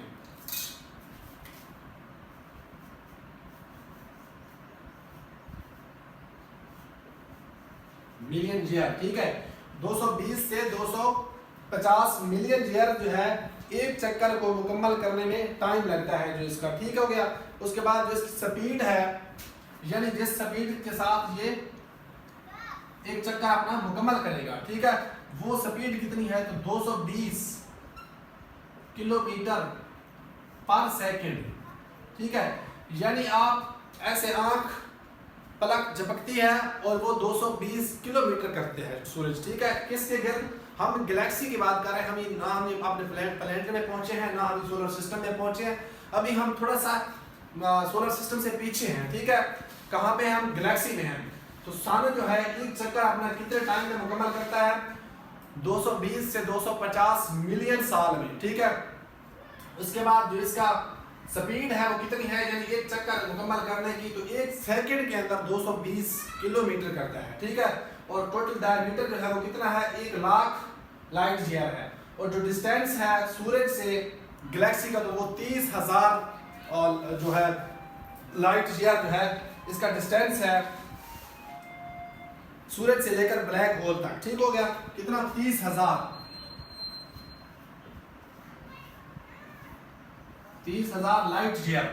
S1: Million year. ठीक है, 220 से 250 मिलियन ईयर जो है एक चक्कर को मुकम्मल करने में टाइम लगता है जो इसका। ठीक हो गया, उसके बाद जो इसकी स्पीड है, यानी जिस स्पीड के साथ ये एक चक्कर अपना मुकम्मल करेगा, ठीक है, वो स्पीड कितनी है, तो 220 किलोमीटर पर सेकंड। ठीक है, यानी आप ऐसे आंख पलक झपकती है और वो 220 किलोमीटर करते हैं सूरज। ठीक है, किसके गिर्द, हम गैलेक्सी की बात कर रहे हैं, हम ना हम अपने प्लेनेट में पहुंचे हैं, ना हम सोलर सिस्टम में पहुंचे हैं, अभी हम थोड़ा सा सोलर सिस्टम से पीछे हैं। ठीक है, कहाँ पे हम, गैलेक्सी में हैं। तो सन जो है एक चक्कर अपना कितने टाइम में मुकम्मल करता है, 220 से 250 मिलियन साल में। ठीक है, उसके बाद जो इसका स्पीड है वो कितनी है, यानी एक चक्कर मुकम्मल करने की, तो एक सेकंड के अंदर 220 किलोमीटर करता है। ठीक है, और टोटल डायमीटर जो है वो कितना है, 1,00,000 लाइट ईयर है, और जो डिस्टेंस है सूरज से गैलेक्सी का, तो वो 30,000 और जो है लाइट ईयर जो है इसका डिस्टेंस है सूरज से लेकर ब्लैक होल तक। ठीक हो गया, कितना, 30,000 लाइट ईयर।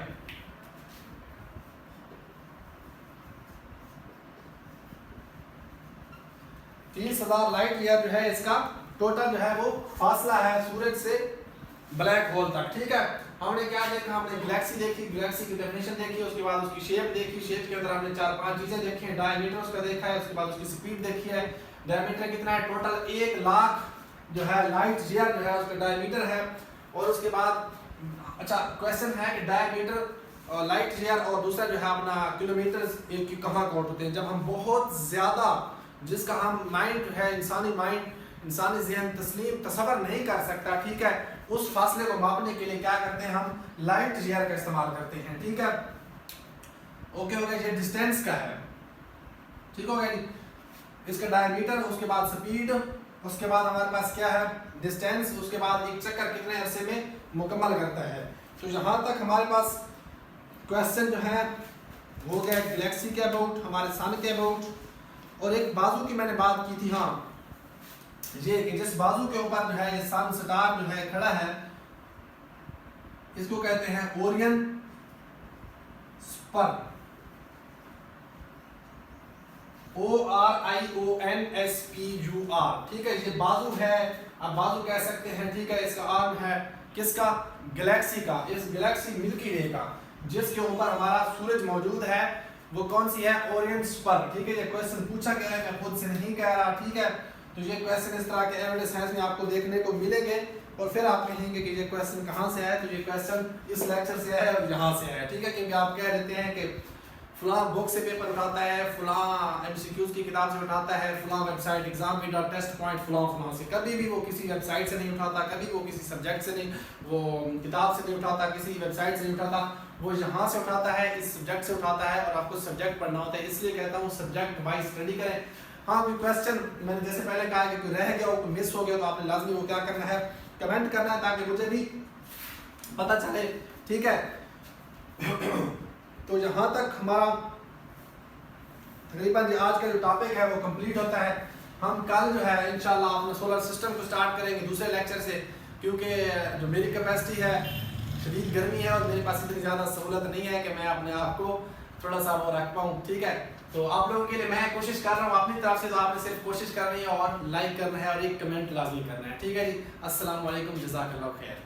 S1: तीस हजार लाइट ईयर जो है इसका टोटल जो है वो फासला है सूरज से ब्लैक होल तक। ठीक है, हमने क्या देखा, हमने गैलेक्सी देखी, गैलेक्सी की डेफिनेशन देखी, उसके बाद उसकी शेप देखी, शेप के अंदर हमने 4-5 चीजें देखी हैं, डायमीटर उसका देखा है, उसके बाद उसकी स्पीड देखी है, डायमीटर कितना है, टोटल 1,00,000 जो है लाइट ईयर जो है उसका डायमीटर है। और उसके बाद अच्छा क्वेश्चन है कि डायमीटर लाइट ईयर और दूसरा जो है अपना किलोमीटर एक की कहाँ काउंट होते हैं, जब हम बहुत ज्यादा, जिसका हम माइंड है, इंसानी माइंड, इंसानी ज़हन तस्लीम तसव्वुर नहीं कर सकता। ठीक है, उस फासले को मापने के लिए क्या करते हैं, हम लाइट ईयर का इस्तेमाल करते हैं। ठीक है, ओके हो गया, ये डिस्टेंस का है। ठीक हो गया, इसका डायमीटर, उसके बाद स्पीड, उसके बाद हमारे पास क्या है, डिस्टेंस, उसके बाद एक चक्कर कितने अरसे में मुकम्मल करता है। तो यहाँ तक हमारे पास क्वेश्चन जो है हो गया गैलेक्सी के अबाउट, हमारे सन के अबाउट। और एक बाजू की मैंने बात की थी, हाँ, ये कि जिस बाजू के ऊपर जो है ये सन स्टार जो है खड़ा है, इसको कहते हैं ओरियन स्पर। ORIONSPUR, ठीक है। ये बाजू है, आप बाजू कह सकते हैं, ठीक है। इसका आर्म है किसका? गैलेक्सी का, इस गैलेक्सी मिल्की वे का, जिसके ऊपर हमारा सूरज मौजूद है। वो कौन सी है? ओरिएंट पर, ठीक है। ये क्वेश्चन पूछा गया है, मैं खुद से नहीं कह रहा, ठीक है। तो ये क्वेश्चन इस तरह के एवरेडेज साइंस में आपको देखने को मिलेंगे और फिर आप कहेंगे कि ये क्वेश्चन कहाँ से आया। तो ये क्वेश्चन इस लेक्चर से आया और यहाँ से आया, ठीक है। क्योंकि आप कह देते हैं कि फलां बुक से पेपर उठाता है, फलां MCQs की किताब से उठाता है, फलां वेबसाइट एग्जाम वीडा टेस्ट पॉइंट फलां से। कभी भी वो किसी वेबसाइट से नहीं उठाता, कभी वो किसी सब्जेक्ट से नहीं, वो किताब से नहीं उठाता, किसी वेबसाइट से नहीं उठाता, वो यहाँ से उठाता है, इस सब्जेक्ट से उठाता है। और आपको सब्जेक्ट पढ़ना होता है, इसलिए कहता हूँ सब्जेक्ट वाइज स्टडी करें। हाँ, कोई क्वेश्चन मैंने जैसे पहले कहा कि कोई रह गया हो, कोई मिस हो गया, तो आपने लाजमी वो क्या करना है? कमेंट करना है, ताकि मुझे भी पता चले, ठीक है। तो यहाँ तक हमारा तकरीबन आज का जो टॉपिक है वो कंप्लीट होता है। हम कल जो है इंशाल्लाह अपने सोलर सिस्टम को स्टार्ट करेंगे दूसरे लेक्चर से, क्योंकि जो मेरी कैपेसिटी है, शदीद गर्मी है और मेरे पास इतनी ज़्यादा सहूलत नहीं है कि मैं अपने आप को थोड़ा सा वो रख पाऊँ, ठीक है। तो आप लोगों के लिए मैं कोशिश कर रहा हूँ अपनी तरफ से, तो आपने सिर्फ कोशिश करनी है और लाइक करना है और एक कमेंट लाजमी करना है, ठीक है जी। अस्सलाम वालेकुम, जज़ाकल्लाह खैर।